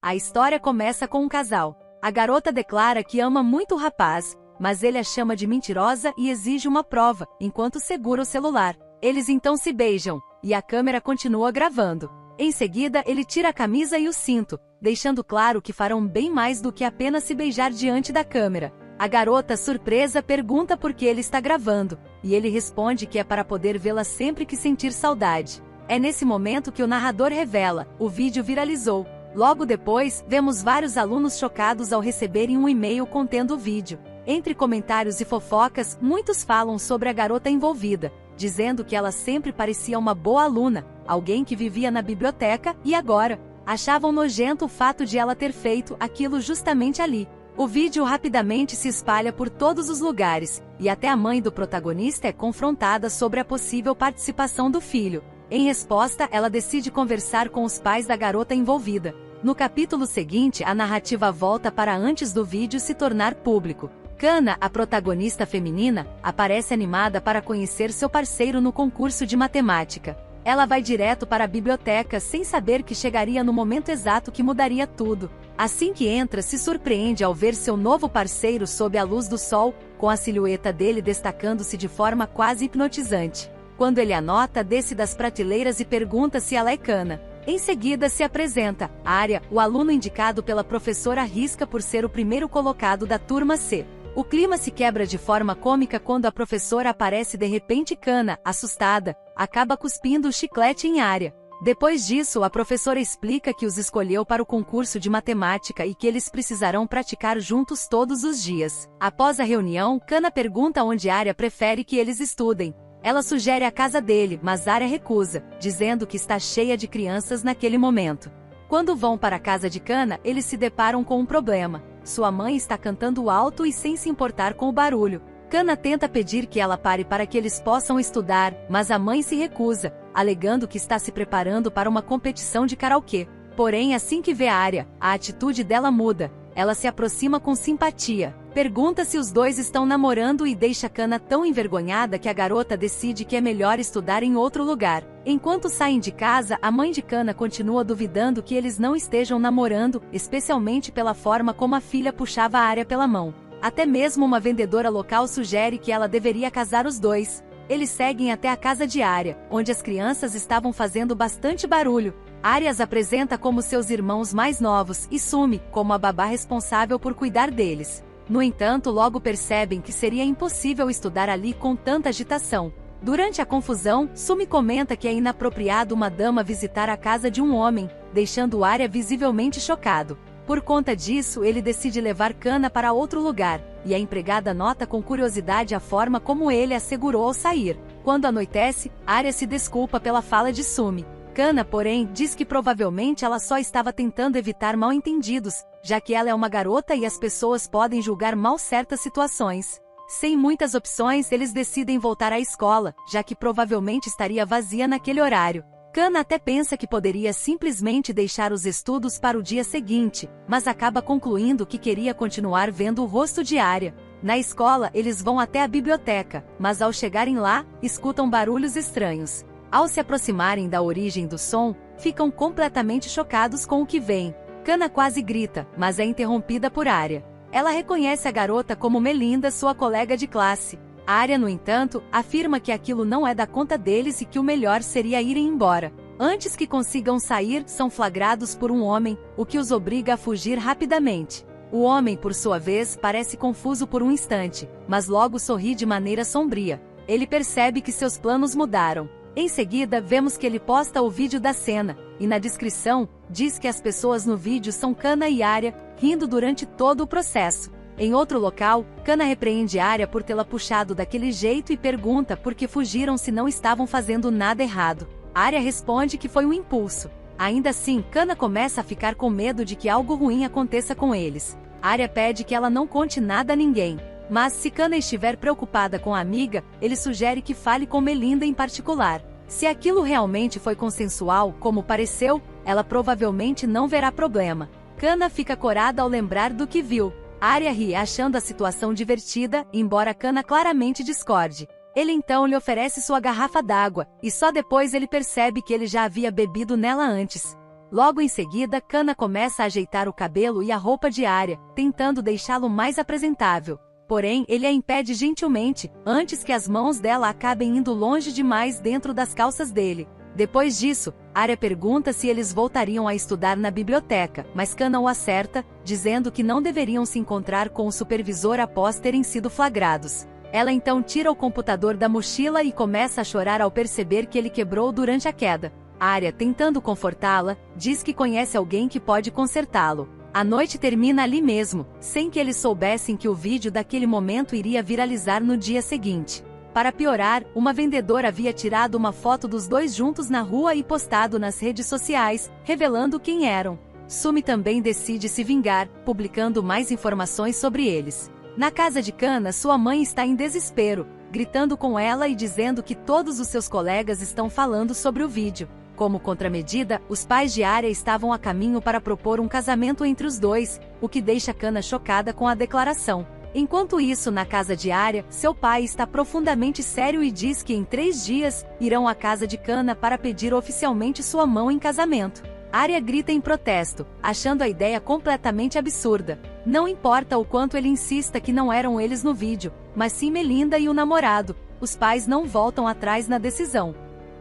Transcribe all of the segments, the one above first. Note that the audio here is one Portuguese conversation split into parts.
A história começa com um casal. A garota declara que ama muito o rapaz, mas ele a chama de mentirosa e exige uma prova, enquanto segura o celular. Eles então se beijam, e a câmera continua gravando. Em seguida, ele tira a camisa e o cinto, deixando claro que farão bem mais do que apenas se beijar diante da câmera. A garota, surpresa, pergunta por que ele está gravando, e ele responde que é para poder vê-la sempre que sentir saudade. É nesse momento que o narrador revela: o vídeo viralizou. Logo depois, vemos vários alunos chocados ao receberem um e-mail contendo o vídeo. Entre comentários e fofocas, muitos falam sobre a garota envolvida, dizendo que ela sempre parecia uma boa aluna, alguém que vivia na biblioteca, e agora achavam nojento o fato de ela ter feito aquilo justamente ali. O vídeo rapidamente se espalha por todos os lugares, e até a mãe do protagonista é confrontada sobre a possível participação do filho. Em resposta, ela decide conversar com os pais da garota envolvida. No capítulo seguinte, a narrativa volta para antes do vídeo se tornar público. Kana, a protagonista feminina, aparece animada para conhecer seu parceiro no concurso de matemática. Ela vai direto para a biblioteca sem saber que chegaria no momento exato que mudaria tudo. Assim que entra, se surpreende ao ver seu novo parceiro sob a luz do sol, com a silhueta dele destacando-se de forma quase hipnotizante. Quando ele a nota, desce das prateleiras e pergunta se ela é Kana. Em seguida se apresenta Arya, o aluno indicado pela professora Risca por ser o primeiro colocado da turma C. O clima se quebra de forma cômica quando a professora aparece de repente. Kana, assustada, acaba cuspindo o chiclete em Arya. Depois disso, a professora explica que os escolheu para o concurso de matemática e que eles precisarão praticar juntos todos os dias. Após a reunião, Kana pergunta onde Arya prefere que eles estudem. Ela sugere a casa dele, mas Arya recusa, dizendo que está cheia de crianças naquele momento. Quando vão para a casa de Kana, eles se deparam com um problema. Sua mãe está cantando alto e sem se importar com o barulho. Kana tenta pedir que ela pare para que eles possam estudar, mas a mãe se recusa, alegando que está se preparando para uma competição de karaokê. Porém, assim que vê Arya, a atitude dela muda. Ela se aproxima com simpatia, pergunta se os dois estão namorando e deixa Kana tão envergonhada que a garota decide que é melhor estudar em outro lugar. Enquanto saem de casa, a mãe de Kana continua duvidando que eles não estejam namorando, especialmente pela forma como a filha puxava a Arya pela mão. Até mesmo uma vendedora local sugere que ela deveria casar os dois. Eles seguem até a casa de Arya, onde as crianças estavam fazendo bastante barulho. Arya as apresenta como seus irmãos mais novos e Sumi como a babá responsável por cuidar deles. No entanto, logo percebem que seria impossível estudar ali com tanta agitação. Durante a confusão, Sumi comenta que é inapropriado uma dama visitar a casa de um homem, deixando Arya visivelmente chocado. Por conta disso, ele decide levar Kana para outro lugar, e a empregada nota com curiosidade a forma como ele a segurou ao sair. Quando anoitece, Arya se desculpa pela fala de Sumi. Kana, porém, diz que provavelmente ela só estava tentando evitar mal-entendidos, já que ela é uma garota e as pessoas podem julgar mal certas situações. Sem muitas opções, eles decidem voltar à escola, já que provavelmente estaria vazia naquele horário. Kana até pensa que poderia simplesmente deixar os estudos para o dia seguinte, mas acaba concluindo que queria continuar vendo o rosto de Arya. Na escola, eles vão até a biblioteca, mas ao chegarem lá, escutam barulhos estranhos. Ao se aproximarem da origem do som, ficam completamente chocados com o que veem. Kana quase grita, mas é interrompida por Arya. Ela reconhece a garota como Melinda, sua colega de classe. Arya, no entanto, afirma que aquilo não é da conta deles e que o melhor seria irem embora. Antes que consigam sair, são flagrados por um homem, o que os obriga a fugir rapidamente. O homem, por sua vez, parece confuso por um instante, mas logo sorri de maneira sombria. Ele percebe que seus planos mudaram. Em seguida, vemos que ele posta o vídeo da cena, e na descrição, diz que as pessoas no vídeo são Kana e Arya, rindo durante todo o processo. Em outro local, Kana repreende Arya por tê-la puxado daquele jeito e pergunta por que fugiram se não estavam fazendo nada errado. Arya responde que foi um impulso. Ainda assim, Kana começa a ficar com medo de que algo ruim aconteça com eles. Arya pede que ela não conte nada a ninguém. Mas se Kana estiver preocupada com a amiga, ele sugere que fale com Melinda em particular. Se aquilo realmente foi consensual, como pareceu, ela provavelmente não verá problema. Kana fica corada ao lembrar do que viu. Arya ri achando a situação divertida, embora Kana claramente discorde. Ele então lhe oferece sua garrafa d'água, e só depois ele percebe que ele já havia bebido nela antes. Logo em seguida, Kana começa a ajeitar o cabelo e a roupa de Arya, tentando deixá-lo mais apresentável. Porém, ele a impede gentilmente, antes que as mãos dela acabem indo longe demais dentro das calças dele. Depois disso, Arya pergunta se eles voltariam a estudar na biblioteca, mas Kana o acerta, dizendo que não deveriam se encontrar com o supervisor após terem sido flagrados. Ela então tira o computador da mochila e começa a chorar ao perceber que ele quebrou durante a queda. Arya, tentando confortá-la, diz que conhece alguém que pode consertá-lo. A noite termina ali mesmo, sem que eles soubessem que o vídeo daquele momento iria viralizar no dia seguinte. Para piorar, uma vendedora havia tirado uma foto dos dois juntos na rua e postado nas redes sociais, revelando quem eram. Sumi também decide se vingar, publicando mais informações sobre eles. Na casa de Kana, sua mãe está em desespero, gritando com ela e dizendo que todos os seus colegas estão falando sobre o vídeo. Como contramedida, os pais de Arya estavam a caminho para propor um casamento entre os dois, o que deixa Kana chocada com a declaração. Enquanto isso, na casa de Arya, seu pai está profundamente sério e diz que em 3 dias, irão à casa de Kana para pedir oficialmente sua mão em casamento. Arya grita em protesto, achando a ideia completamente absurda. Não importa o quanto ele insista que não eram eles no vídeo, mas sim Melinda e o namorado, os pais não voltam atrás na decisão.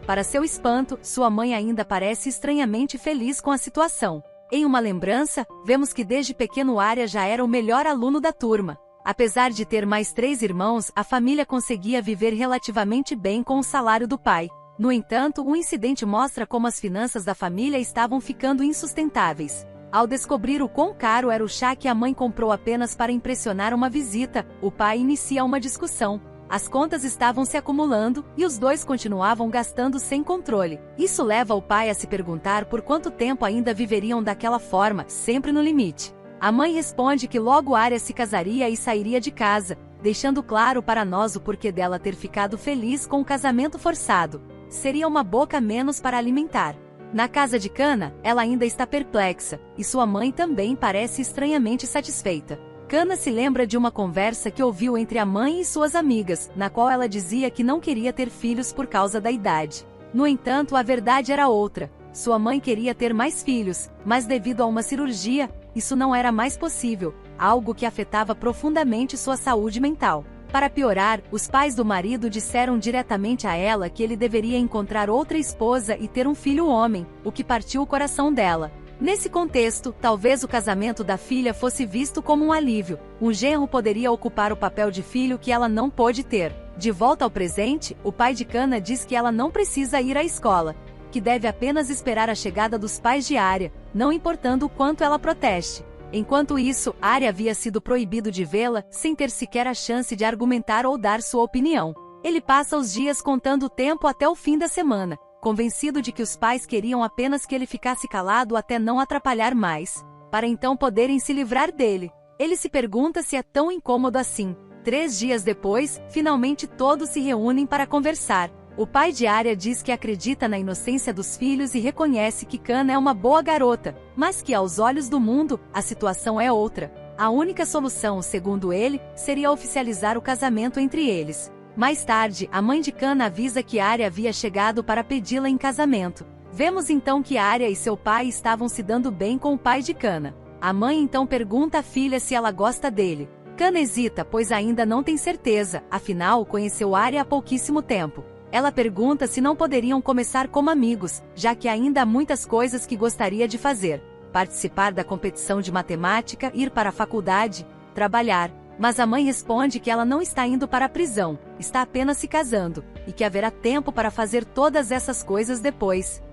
Para seu espanto, sua mãe ainda parece estranhamente feliz com a situação. Em uma lembrança, vemos que desde pequeno Arya já era o melhor aluno da turma. Apesar de ter mais 3 irmãos, a família conseguia viver relativamente bem com o salário do pai. No entanto, um incidente mostra como as finanças da família estavam ficando insustentáveis. Ao descobrir o quão caro era o chá que a mãe comprou apenas para impressionar uma visita, o pai inicia uma discussão. As contas estavam se acumulando, e os dois continuavam gastando sem controle. Isso leva o pai a se perguntar por quanto tempo ainda viveriam daquela forma, sempre no limite. A mãe responde que logo Arya se casaria e sairia de casa, deixando claro para nós o porquê dela ter ficado feliz com o casamento forçado. Seria uma boca a menos para alimentar. Na casa de Kana, ela ainda está perplexa, e sua mãe também parece estranhamente satisfeita. Kana se lembra de uma conversa que ouviu entre a mãe e suas amigas, na qual ela dizia que não queria ter filhos por causa da idade. No entanto, a verdade era outra. Sua mãe queria ter mais filhos, mas devido a uma cirurgia, isso não era mais possível, algo que afetava profundamente sua saúde mental. Para piorar, os pais do marido disseram diretamente a ela que ele deveria encontrar outra esposa e ter um filho homem, o que partiu o coração dela. Nesse contexto, talvez o casamento da filha fosse visto como um alívio. Um genro poderia ocupar o papel de filho que ela não pôde ter. De volta ao presente, o pai de Kana diz que ela não precisa ir à escola, que deve apenas esperar a chegada dos pais de Arya, não importando o quanto ela proteste. Enquanto isso, Arya havia sido proibido de vê-la, sem ter sequer a chance de argumentar ou dar sua opinião. Ele passa os dias contando o tempo até o fim da semana, convencido de que os pais queriam apenas que ele ficasse calado até não atrapalhar mais, para então poderem se livrar dele. Ele se pergunta se é tão incômodo assim. 3 dias depois, finalmente todos se reúnem para conversar. O pai de Arya diz que acredita na inocência dos filhos e reconhece que Kana é uma boa garota, mas que aos olhos do mundo, a situação é outra. A única solução, segundo ele, seria oficializar o casamento entre eles. Mais tarde, a mãe de Kana avisa que Arya havia chegado para pedi-la em casamento. Vemos então que Arya e seu pai estavam se dando bem com o pai de Kana. A mãe então pergunta à filha se ela gosta dele. Kana hesita, pois ainda não tem certeza, afinal conheceu Arya há pouquíssimo tempo. Ela pergunta se não poderiam começar como amigos, já que ainda há muitas coisas que gostaria de fazer. Participar da competição de matemática, ir para a faculdade, trabalhar. Mas a mãe responde que ela não está indo para a prisão, está apenas se casando, e que haverá tempo para fazer todas essas coisas depois.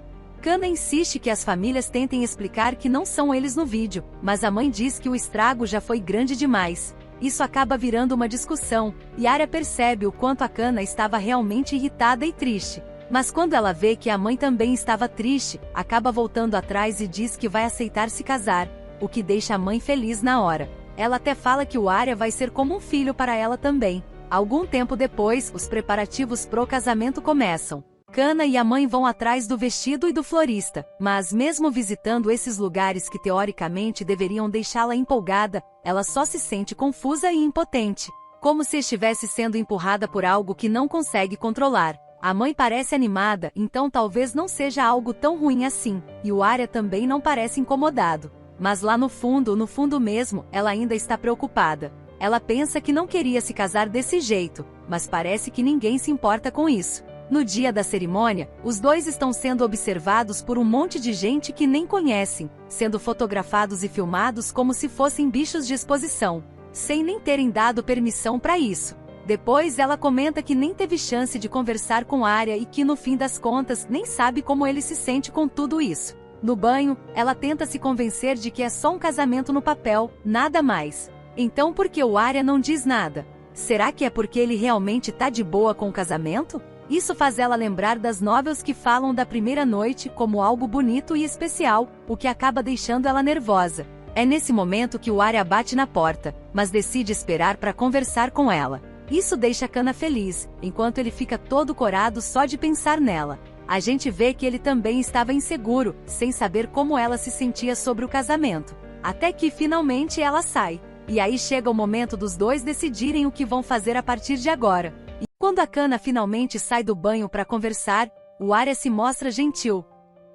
Kana insiste que as famílias tentem explicar que não são eles no vídeo, mas a mãe diz que o estrago já foi grande demais. Isso acaba virando uma discussão, e Arya percebe o quanto a Kana estava realmente irritada e triste. Mas quando ela vê que a mãe também estava triste, acaba voltando atrás e diz que vai aceitar se casar, o que deixa a mãe feliz na hora. Ela até fala que o Arya vai ser como um filho para ela também. Algum tempo depois, os preparativos pro casamento começam. Kana e a mãe vão atrás do vestido e do florista, mas mesmo visitando esses lugares que teoricamente deveriam deixá-la empolgada, ela só se sente confusa e impotente, como se estivesse sendo empurrada por algo que não consegue controlar. A mãe parece animada, então talvez não seja algo tão ruim assim, e o Arya também não parece incomodado. Mas lá no fundo mesmo, ela ainda está preocupada. Ela pensa que não queria se casar desse jeito, mas parece que ninguém se importa com isso. No dia da cerimônia, os dois estão sendo observados por um monte de gente que nem conhecem, sendo fotografados e filmados como se fossem bichos de exposição, sem nem terem dado permissão para isso. Depois ela comenta que nem teve chance de conversar com Arya e que no fim das contas nem sabe como ele se sente com tudo isso. No banho, ela tenta se convencer de que é só um casamento no papel, nada mais. Então por que o Arya não diz nada? Será que é porque ele realmente tá de boa com o casamento? Isso faz ela lembrar das novelas que falam da primeira noite como algo bonito e especial, o que acaba deixando ela nervosa. É nesse momento que o Arya bate na porta, mas decide esperar para conversar com ela. Isso deixa Kanna feliz, enquanto ele fica todo corado só de pensar nela. A gente vê que ele também estava inseguro, sem saber como ela se sentia sobre o casamento. Até que finalmente ela sai. E aí chega o momento dos dois decidirem o que vão fazer a partir de agora. E quando a Kanna finalmente sai do banho para conversar, o Arya se mostra gentil.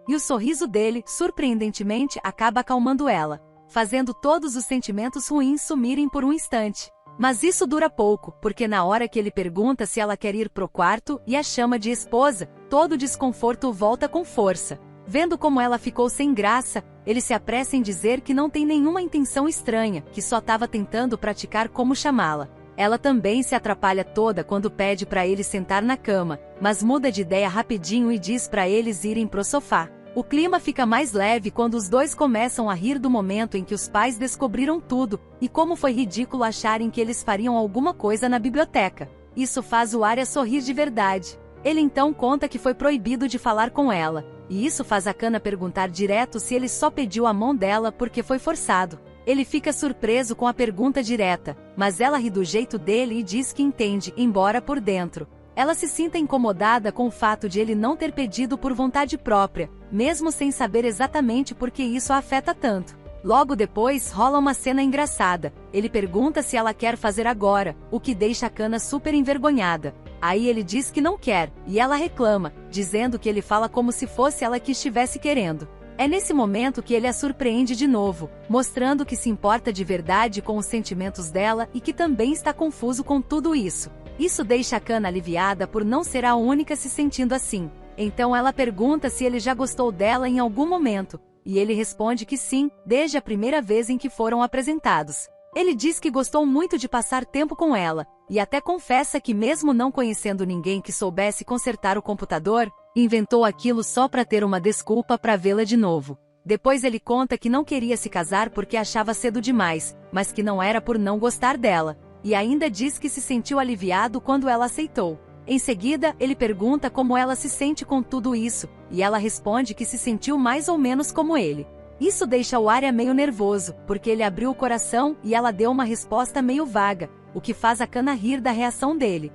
E o sorriso dele, surpreendentemente, acaba acalmando ela, fazendo todos os sentimentos ruins sumirem por um instante. Mas isso dura pouco, porque na hora que ele pergunta se ela quer ir pro quarto e a chama de esposa, todo o desconforto volta com força. Vendo como ela ficou sem graça, ele se apressa em dizer que não tem nenhuma intenção estranha, que só estava tentando praticar como chamá-la. Ela também se atrapalha toda quando pede para ele sentar na cama, mas muda de ideia rapidinho e diz para eles irem pro sofá. O clima fica mais leve quando os dois começam a rir do momento em que os pais descobriram tudo, e como foi ridículo acharem que eles fariam alguma coisa na biblioteca. Isso faz o Arya sorrir de verdade. Ele então conta que foi proibido de falar com ela, e isso faz a Kanna perguntar direto se ele só pediu a mão dela porque foi forçado. Ele fica surpreso com a pergunta direta, mas ela ri do jeito dele e diz que entende, embora por dentro ela se sinta incomodada com o fato de ele não ter pedido por vontade própria, mesmo sem saber exatamente por que isso a afeta tanto. Logo depois rola uma cena engraçada. Ele pergunta se ela quer fazer agora, o que deixa a Kanna super envergonhada. Aí ele diz que não quer, e ela reclama, dizendo que ele fala como se fosse ela que estivesse querendo. É nesse momento que ele a surpreende de novo, mostrando que se importa de verdade com os sentimentos dela e que também está confuso com tudo isso. Isso deixa a Kanna aliviada por não ser a única se sentindo assim. Então ela pergunta se ele já gostou dela em algum momento, e ele responde que sim, desde a primeira vez em que foram apresentados. Ele diz que gostou muito de passar tempo com ela, e até confessa que mesmo não conhecendo ninguém que soubesse consertar o computador, inventou aquilo só para ter uma desculpa para vê-la de novo. Depois ele conta que não queria se casar porque achava cedo demais, mas que não era por não gostar dela. E ainda diz que se sentiu aliviado quando ela aceitou. Em seguida, ele pergunta como ela se sente com tudo isso, e ela responde que se sentiu mais ou menos como ele. Isso deixa o Arya meio nervoso, porque ele abriu o coração e ela deu uma resposta meio vaga, o que faz a Kanna rir da reação dele.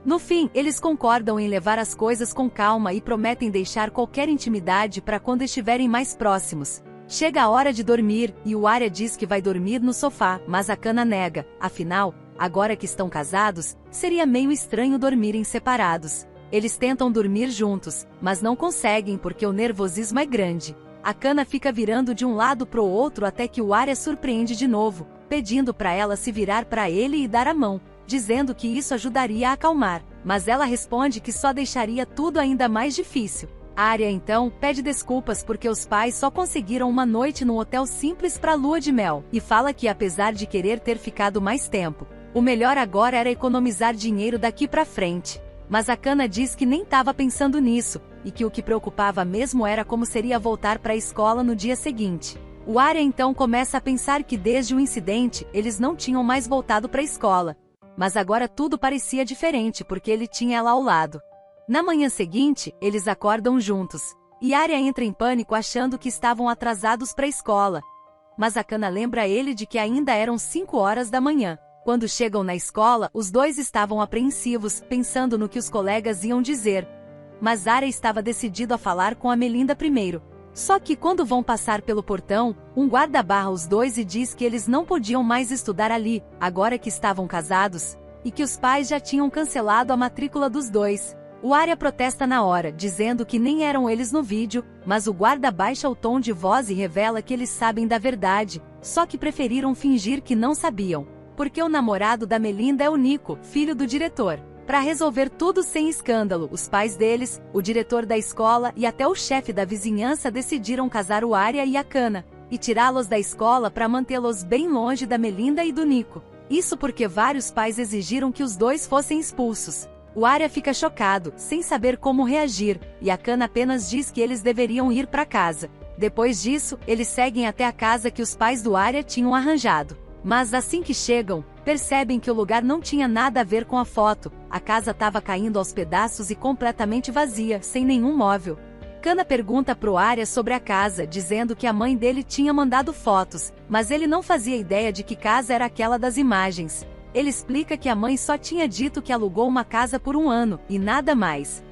No fim, eles concordam em levar as coisas com calma e prometem deixar qualquer intimidade para quando estiverem mais próximos. Chega a hora de dormir, e o Arya diz que vai dormir no sofá, mas a Kanna nega, afinal, agora que estão casados, seria meio estranho dormirem separados. Eles tentam dormir juntos, mas não conseguem porque o nervosismo é grande. A Kanna fica virando de um lado pro outro até que o Arya surpreende de novo, pedindo para ela se virar para ele e dar a mão, dizendo que isso ajudaria a acalmar, mas ela responde que só deixaria tudo ainda mais difícil. A Arya então pede desculpas porque os pais só conseguiram uma noite num hotel simples para lua de mel, e fala que apesar de querer ter ficado mais tempo, o melhor agora era economizar dinheiro daqui para frente. Mas a Kanna diz que nem estava pensando nisso, e que o que preocupava mesmo era como seria voltar para a escola no dia seguinte. O Arya então começa a pensar que desde o incidente eles não tinham mais voltado para a escola. Mas agora tudo parecia diferente porque ele tinha ela ao lado. Na manhã seguinte, eles acordam juntos, e Arya entra em pânico achando que estavam atrasados para a escola. Mas a Kanna lembra ele de que ainda eram 5 horas da manhã. Quando chegam na escola, os dois estavam apreensivos, pensando no que os colegas iam dizer. Mas Arya estava decidido a falar com a Melinda primeiro. Só que quando vão passar pelo portão, um guarda barra os dois e diz que eles não podiam mais estudar ali, agora que estavam casados, e que os pais já tinham cancelado a matrícula dos dois. O Arya protesta na hora, dizendo que nem eram eles no vídeo, mas o guarda baixa o tom de voz e revela que eles sabem da verdade, só que preferiram fingir que não sabiam. Porque o namorado da Melinda é o Nico, filho do diretor. Para resolver tudo sem escândalo, os pais deles, o diretor da escola e até o chefe da vizinhança decidiram casar o Arya e a Kana, e tirá-los da escola para mantê-los bem longe da Melinda e do Nico. Isso porque vários pais exigiram que os dois fossem expulsos. O Arya fica chocado, sem saber como reagir, e a Kana apenas diz que eles deveriam ir para casa. Depois disso, eles seguem até a casa que os pais do Arya tinham arranjado. Mas assim que chegam, percebem que o lugar não tinha nada a ver com a foto, a casa estava caindo aos pedaços e completamente vazia, sem nenhum móvel. Kana pergunta pro Arya sobre a casa, dizendo que a mãe dele tinha mandado fotos, mas ele não fazia ideia de que casa era aquela das imagens. Ele explica que a mãe só tinha dito que alugou uma casa por 1 ano, e nada mais.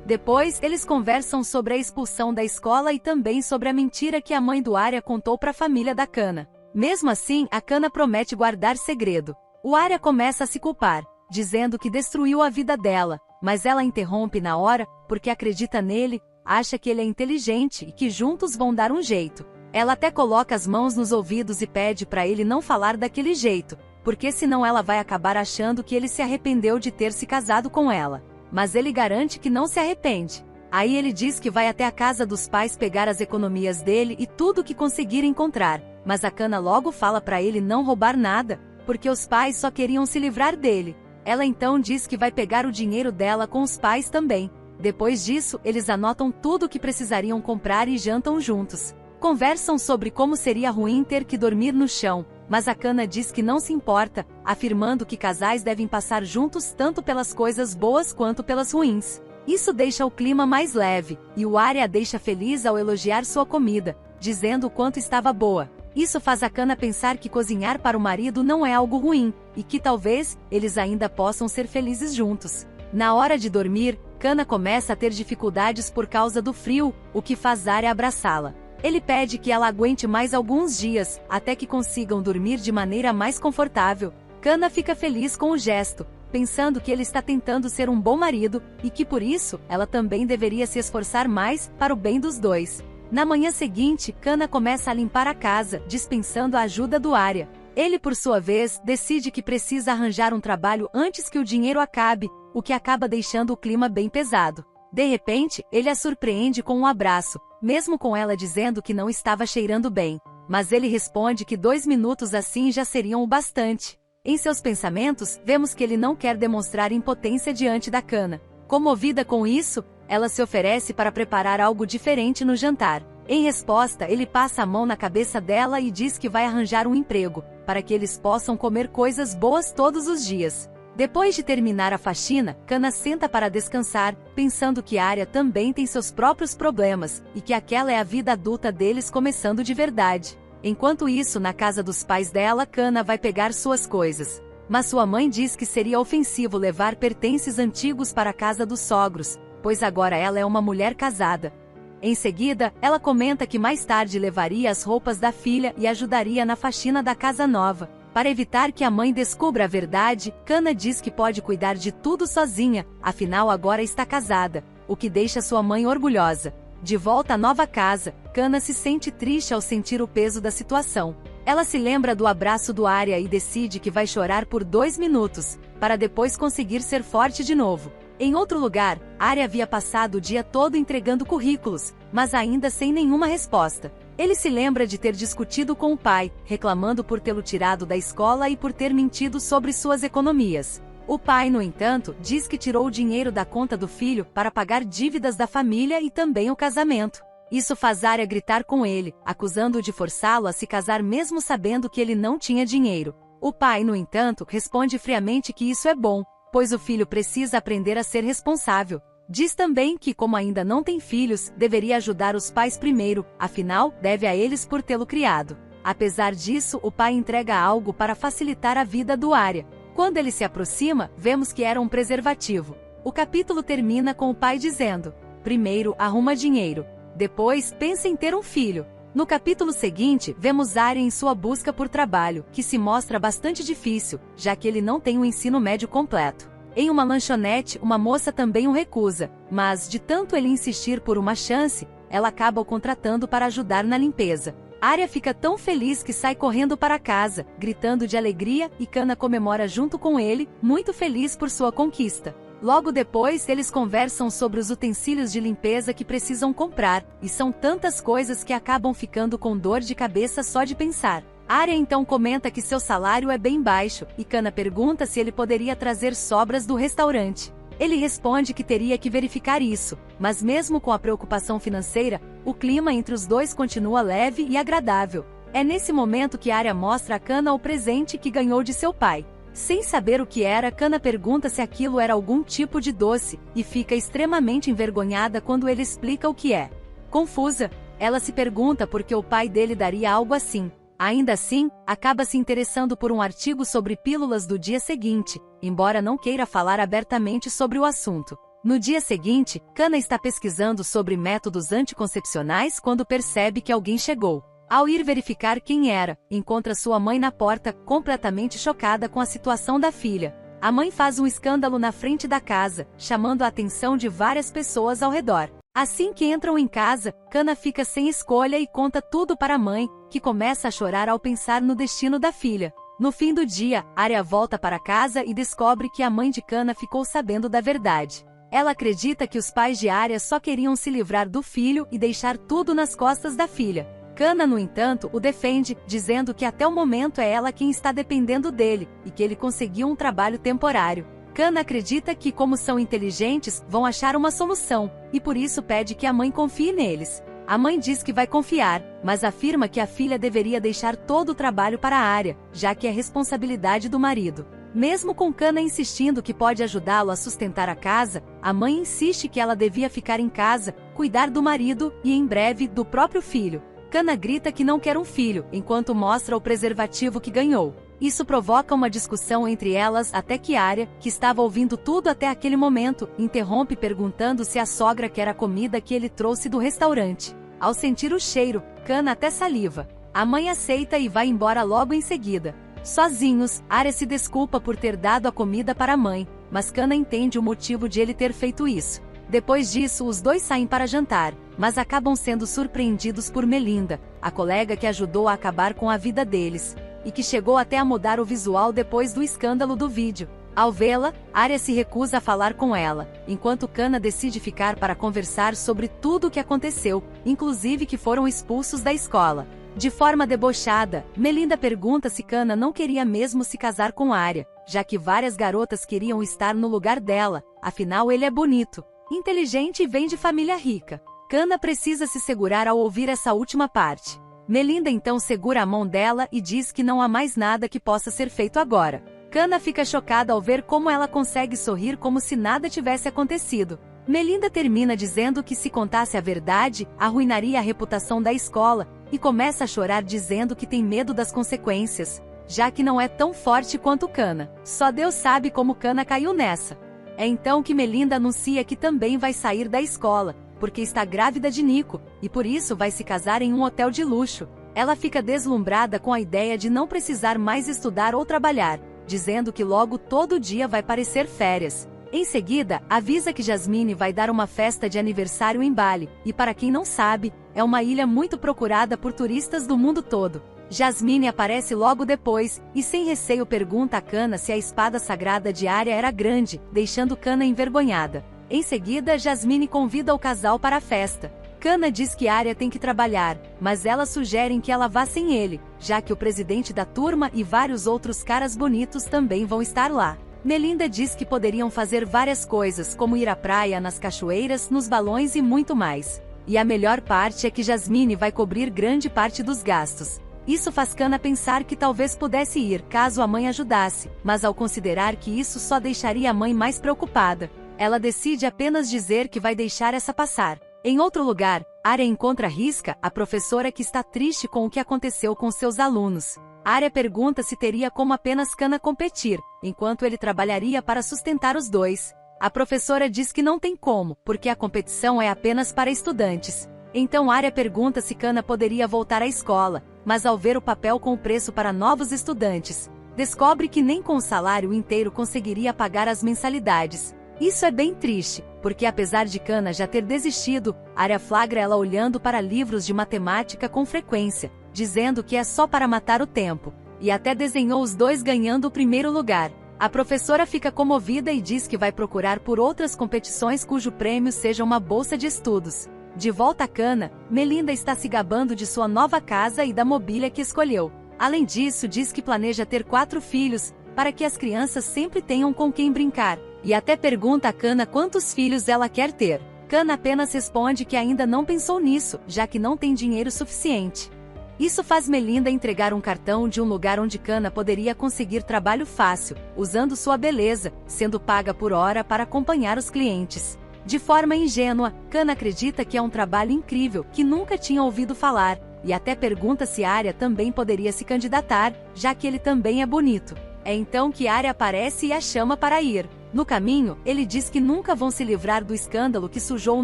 Depois, eles conversam sobre a expulsão da escola e também sobre a mentira que a mãe do Arya contou para a família da Kana. Mesmo assim, a Kana promete guardar segredo. O Arya começa a se culpar, dizendo que destruiu a vida dela, mas ela interrompe na hora, porque acredita nele, acha que ele é inteligente e que juntos vão dar um jeito. Ela até coloca as mãos nos ouvidos e pede para ele não falar daquele jeito, porque senão ela vai acabar achando que ele se arrependeu de ter se casado com ela. Mas ele garante que não se arrepende. Aí ele diz que vai até a casa dos pais pegar as economias dele e tudo que conseguir encontrar, mas a Kana logo fala para ele não roubar nada, porque os pais só queriam se livrar dele. Ela então diz que vai pegar o dinheiro dela com os pais também. Depois disso, eles anotam tudo o que precisariam comprar e jantam juntos. Conversam sobre como seria ruim ter que dormir no chão, mas a Kana diz que não se importa, afirmando que casais devem passar juntos tanto pelas coisas boas quanto pelas ruins. Isso deixa o clima mais leve, e o Arya a deixa feliz ao elogiar sua comida, dizendo o quanto estava boa. Isso faz a Kana pensar que cozinhar para o marido não é algo ruim, e que talvez eles ainda possam ser felizes juntos. Na hora de dormir, Kana começa a ter dificuldades por causa do frio, o que faz Arya abraçá-la. Ele pede que ela aguente mais alguns dias, até que consigam dormir de maneira mais confortável. Kana fica feliz com o gesto, pensando que ele está tentando ser um bom marido, e que por isso, ela também deveria se esforçar mais, para o bem dos dois. Na manhã seguinte, Kana começa a limpar a casa, dispensando a ajuda do Arya. Ele, por sua vez, decide que precisa arranjar um trabalho antes que o dinheiro acabe, o que acaba deixando o clima bem pesado. De repente, ele a surpreende com um abraço, mesmo com ela dizendo que não estava cheirando bem. Mas ele responde que 2 minutos assim já seriam o bastante. Em seus pensamentos, vemos que ele não quer demonstrar impotência diante da Kana. Comovida com isso, ela se oferece para preparar algo diferente no jantar. Em resposta, ele passa a mão na cabeça dela e diz que vai arranjar um emprego, para que eles possam comer coisas boas todos os dias. Depois de terminar a faxina, Kana senta para descansar, pensando que Arya também tem seus próprios problemas, e que aquela é a vida adulta deles começando de verdade. Enquanto isso, na casa dos pais dela, Kana vai pegar suas coisas. Mas sua mãe diz que seria ofensivo levar pertences antigos para a casa dos sogros, pois agora ela é uma mulher casada. Em seguida, ela comenta que mais tarde levaria as roupas da filha e ajudaria na faxina da casa nova. Para evitar que a mãe descubra a verdade, Kana diz que pode cuidar de tudo sozinha, afinal agora está casada, o que deixa sua mãe orgulhosa. De volta à nova casa, Kana se sente triste ao sentir o peso da situação. Ela se lembra do abraço do Arya e decide que vai chorar por 2 minutos, para depois conseguir ser forte de novo. Em outro lugar, Arya havia passado o dia todo entregando currículos, mas ainda sem nenhuma resposta. Ele se lembra de ter discutido com o pai, reclamando por tê-lo tirado da escola e por ter mentido sobre suas economias. O pai, no entanto, diz que tirou o dinheiro da conta do filho para pagar dívidas da família e também o casamento. Isso faz Arya gritar com ele, acusando-o de forçá-lo a se casar mesmo sabendo que ele não tinha dinheiro. O pai, no entanto, responde friamente que isso é bom, pois o filho precisa aprender a ser responsável. Diz também que, como ainda não tem filhos, deveria ajudar os pais primeiro, afinal, deve a eles por tê-lo criado. Apesar disso, o pai entrega algo para facilitar a vida do Arya. Quando ele se aproxima, vemos que era um preservativo. O capítulo termina com o pai dizendo: primeiro, arruma dinheiro. Depois, pensa em ter um filho. No capítulo seguinte, vemos Arya em sua busca por trabalho, que se mostra bastante difícil, já que ele não tem o ensino médio completo. Em uma lanchonete, uma moça também o recusa, mas, de tanto ele insistir por uma chance, ela acaba o contratando para ajudar na limpeza. Arya fica tão feliz que sai correndo para casa, gritando de alegria, e Kana comemora junto com ele, muito feliz por sua conquista. Logo depois, eles conversam sobre os utensílios de limpeza que precisam comprar, e são tantas coisas que acabam ficando com dor de cabeça só de pensar. Arya então comenta que seu salário é bem baixo, e Kana pergunta se ele poderia trazer sobras do restaurante. Ele responde que teria que verificar isso, mas mesmo com a preocupação financeira, o clima entre os dois continua leve e agradável. É nesse momento que Arya mostra a Kana o presente que ganhou de seu pai. Sem saber o que era, Kana pergunta se aquilo era algum tipo de doce, e fica extremamente envergonhada quando ele explica o que é. Confusa, ela se pergunta por que o pai dele daria algo assim. Ainda assim, acaba se interessando por um artigo sobre pílulas do dia seguinte, embora não queira falar abertamente sobre o assunto. No dia seguinte, Kana está pesquisando sobre métodos anticoncepcionais quando percebe que alguém chegou. Ao ir verificar quem era, encontra sua mãe na porta, completamente chocada com a situação da filha. A mãe faz um escândalo na frente da casa, chamando a atenção de várias pessoas ao redor. Assim que entram em casa, Kana fica sem escolha e conta tudo para a mãe, que começa a chorar ao pensar no destino da filha. No fim do dia, Arya volta para casa e descobre que a mãe de Kana ficou sabendo da verdade. Ela acredita que os pais de Arya só queriam se livrar do filho e deixar tudo nas costas da filha. Kana, no entanto, o defende, dizendo que até o momento é ela quem está dependendo dele, e que ele conseguiu um trabalho temporário. Kana acredita que, como são inteligentes, vão achar uma solução, e por isso pede que a mãe confie neles. A mãe diz que vai confiar, mas afirma que a filha deveria deixar todo o trabalho para Arya, já que é responsabilidade do marido. Mesmo com Kana insistindo que pode ajudá-lo a sustentar a casa, a mãe insiste que ela devia ficar em casa, cuidar do marido e, em breve, do próprio filho. Kana grita que não quer um filho, enquanto mostra o preservativo que ganhou. Isso provoca uma discussão entre elas até que Arya, que estava ouvindo tudo até aquele momento, interrompe perguntando se a sogra quer a comida que ele trouxe do restaurante. Ao sentir o cheiro, Kana até saliva. A mãe aceita e vai embora logo em seguida. Sozinhos, Arya se desculpa por ter dado a comida para a mãe, mas Kana entende o motivo de ele ter feito isso. Depois disso, os dois saem para jantar, mas acabam sendo surpreendidos por Melinda, a colega que ajudou a acabar com a vida deles, e que chegou até a mudar o visual depois do escândalo do vídeo. Ao vê-la, Arya se recusa a falar com ela, enquanto Kana decide ficar para conversar sobre tudo o que aconteceu, inclusive que foram expulsos da escola. De forma debochada, Melinda pergunta se Kana não queria mesmo se casar com Arya, já que várias garotas queriam estar no lugar dela, afinal ele é bonito, inteligente e vem de família rica. Kana precisa se segurar ao ouvir essa última parte. Melinda então segura a mão dela e diz que não há mais nada que possa ser feito agora. Kana fica chocada ao ver como ela consegue sorrir como se nada tivesse acontecido. Melinda termina dizendo que se contasse a verdade, arruinaria a reputação da escola, e começa a chorar dizendo que tem medo das consequências, já que não é tão forte quanto Kana. Só Deus sabe como Kana caiu nessa. É então que Melinda anuncia que também vai sair da escola, porque está grávida de Nico, e por isso vai se casar em um hotel de luxo. Ela fica deslumbrada com a ideia de não precisar mais estudar ou trabalhar, dizendo que logo todo dia vai parecer férias. Em seguida, avisa que Jasmine vai dar uma festa de aniversário em Bali, e para quem não sabe, é uma ilha muito procurada por turistas do mundo todo. Jasmine aparece logo depois, e sem receio pergunta a Kana se a espada sagrada de Arya era grande, deixando Kana envergonhada. Em seguida, Jasmine convida o casal para a festa. Kana diz que Arya tem que trabalhar, mas elas sugerem que ela vá sem ele, já que o presidente da turma e vários outros caras bonitos também vão estar lá. Melinda diz que poderiam fazer várias coisas, como ir à praia, nas cachoeiras, nos balões e muito mais. E a melhor parte é que Jasmine vai cobrir grande parte dos gastos. Isso faz Kana pensar que talvez pudesse ir, caso a mãe ajudasse, mas ao considerar que isso só deixaria a mãe mais preocupada, ela decide apenas dizer que vai deixar essa passar. Em outro lugar, Arya encontra Riska, a professora que está triste com o que aconteceu com seus alunos. Arya pergunta se teria como apenas Kana competir, enquanto ele trabalharia para sustentar os dois. A professora diz que não tem como, porque a competição é apenas para estudantes. Então Arya pergunta se Kana poderia voltar à escola, mas ao ver o papel com o preço para novos estudantes, descobre que nem com o salário inteiro conseguiria pagar as mensalidades. Isso é bem triste, porque apesar de Kana já ter desistido, Arya flagra ela olhando para livros de matemática com frequência, dizendo que é só para matar o tempo, e até desenhou os dois ganhando o primeiro lugar. A professora fica comovida e diz que vai procurar por outras competições cujo prêmio seja uma bolsa de estudos. De volta a Kana, Melinda está se gabando de sua nova casa e da mobília que escolheu. Além disso, diz que planeja ter 4 filhos, para que as crianças sempre tenham com quem brincar, e até pergunta a Kana quantos filhos ela quer ter. Kana apenas responde que ainda não pensou nisso, já que não tem dinheiro suficiente. Isso faz Melinda entregar um cartão de um lugar onde Kana poderia conseguir trabalho fácil, usando sua beleza, sendo paga por hora para acompanhar os clientes. De forma ingênua, Kana acredita que é um trabalho incrível, que nunca tinha ouvido falar, e até pergunta se Arya também poderia se candidatar, já que ele também é bonito. É então que Arya aparece e a chama para ir. No caminho, ele diz que nunca vão se livrar do escândalo que sujou o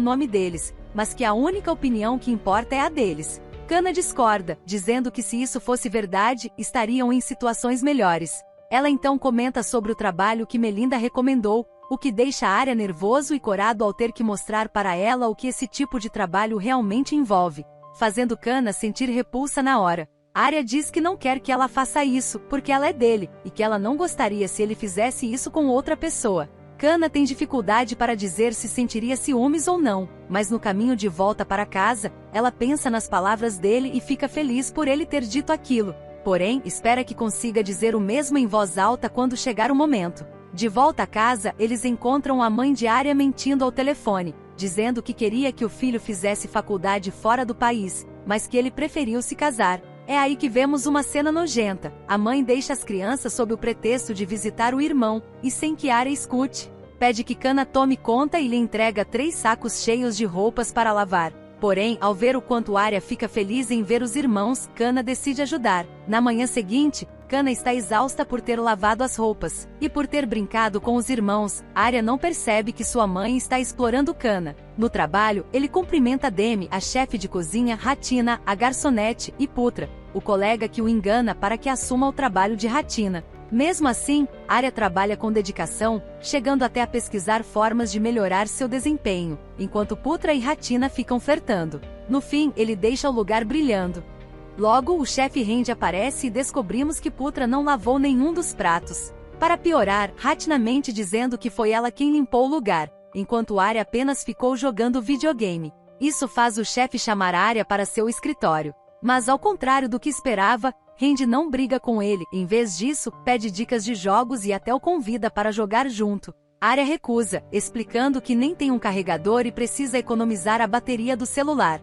nome deles, mas que a única opinião que importa é a deles. Kana discorda, dizendo que se isso fosse verdade, estariam em situações melhores. Ela então comenta sobre o trabalho que Melinda recomendou, o que deixa Arya nervoso e corado ao ter que mostrar para ela o que esse tipo de trabalho realmente envolve, fazendo Kana sentir repulsa na hora. Arya diz que não quer que ela faça isso, porque ela é dele, e que ela não gostaria se ele fizesse isso com outra pessoa. Kana tem dificuldade para dizer se sentiria ciúmes ou não, mas no caminho de volta para casa, ela pensa nas palavras dele e fica feliz por ele ter dito aquilo. Porém, espera que consiga dizer o mesmo em voz alta quando chegar o momento. De volta a casa, eles encontram a mãe de Arya mentindo ao telefone, dizendo que queria que o filho fizesse faculdade fora do país, mas que ele preferiu se casar. É aí que vemos uma cena nojenta. A mãe deixa as crianças sob o pretexto de visitar o irmão, e sem que Arya escute, pede que Kana tome conta e lhe entrega 3 sacos cheios de roupas para lavar. Porém, ao ver o quanto Arya fica feliz em ver os irmãos, Kana decide ajudar. Na manhã seguinte, Kana está exausta por ter lavado as roupas, e por ter brincado com os irmãos, Arya não percebe que sua mãe está explorando Kana. No trabalho, ele cumprimenta Demi, a chefe de cozinha, Ratina, a garçonete, e Putra, o colega que o engana para que assuma o trabalho de Ratina. Mesmo assim, Arya trabalha com dedicação, chegando até a pesquisar formas de melhorar seu desempenho, enquanto Putra e Ratina ficam flertando. No fim, ele deixa o lugar brilhando. Logo, o chefe Randy aparece e descobrimos que Putra não lavou nenhum dos pratos. Para piorar, Ratina mente dizendo que foi ela quem limpou o lugar, enquanto Arya apenas ficou jogando videogame. Isso faz o chefe chamar Arya para seu escritório. Mas ao contrário do que esperava, Randy não briga com ele, em vez disso, pede dicas de jogos e até o convida para jogar junto. Arya recusa, explicando que nem tem um carregador e precisa economizar a bateria do celular.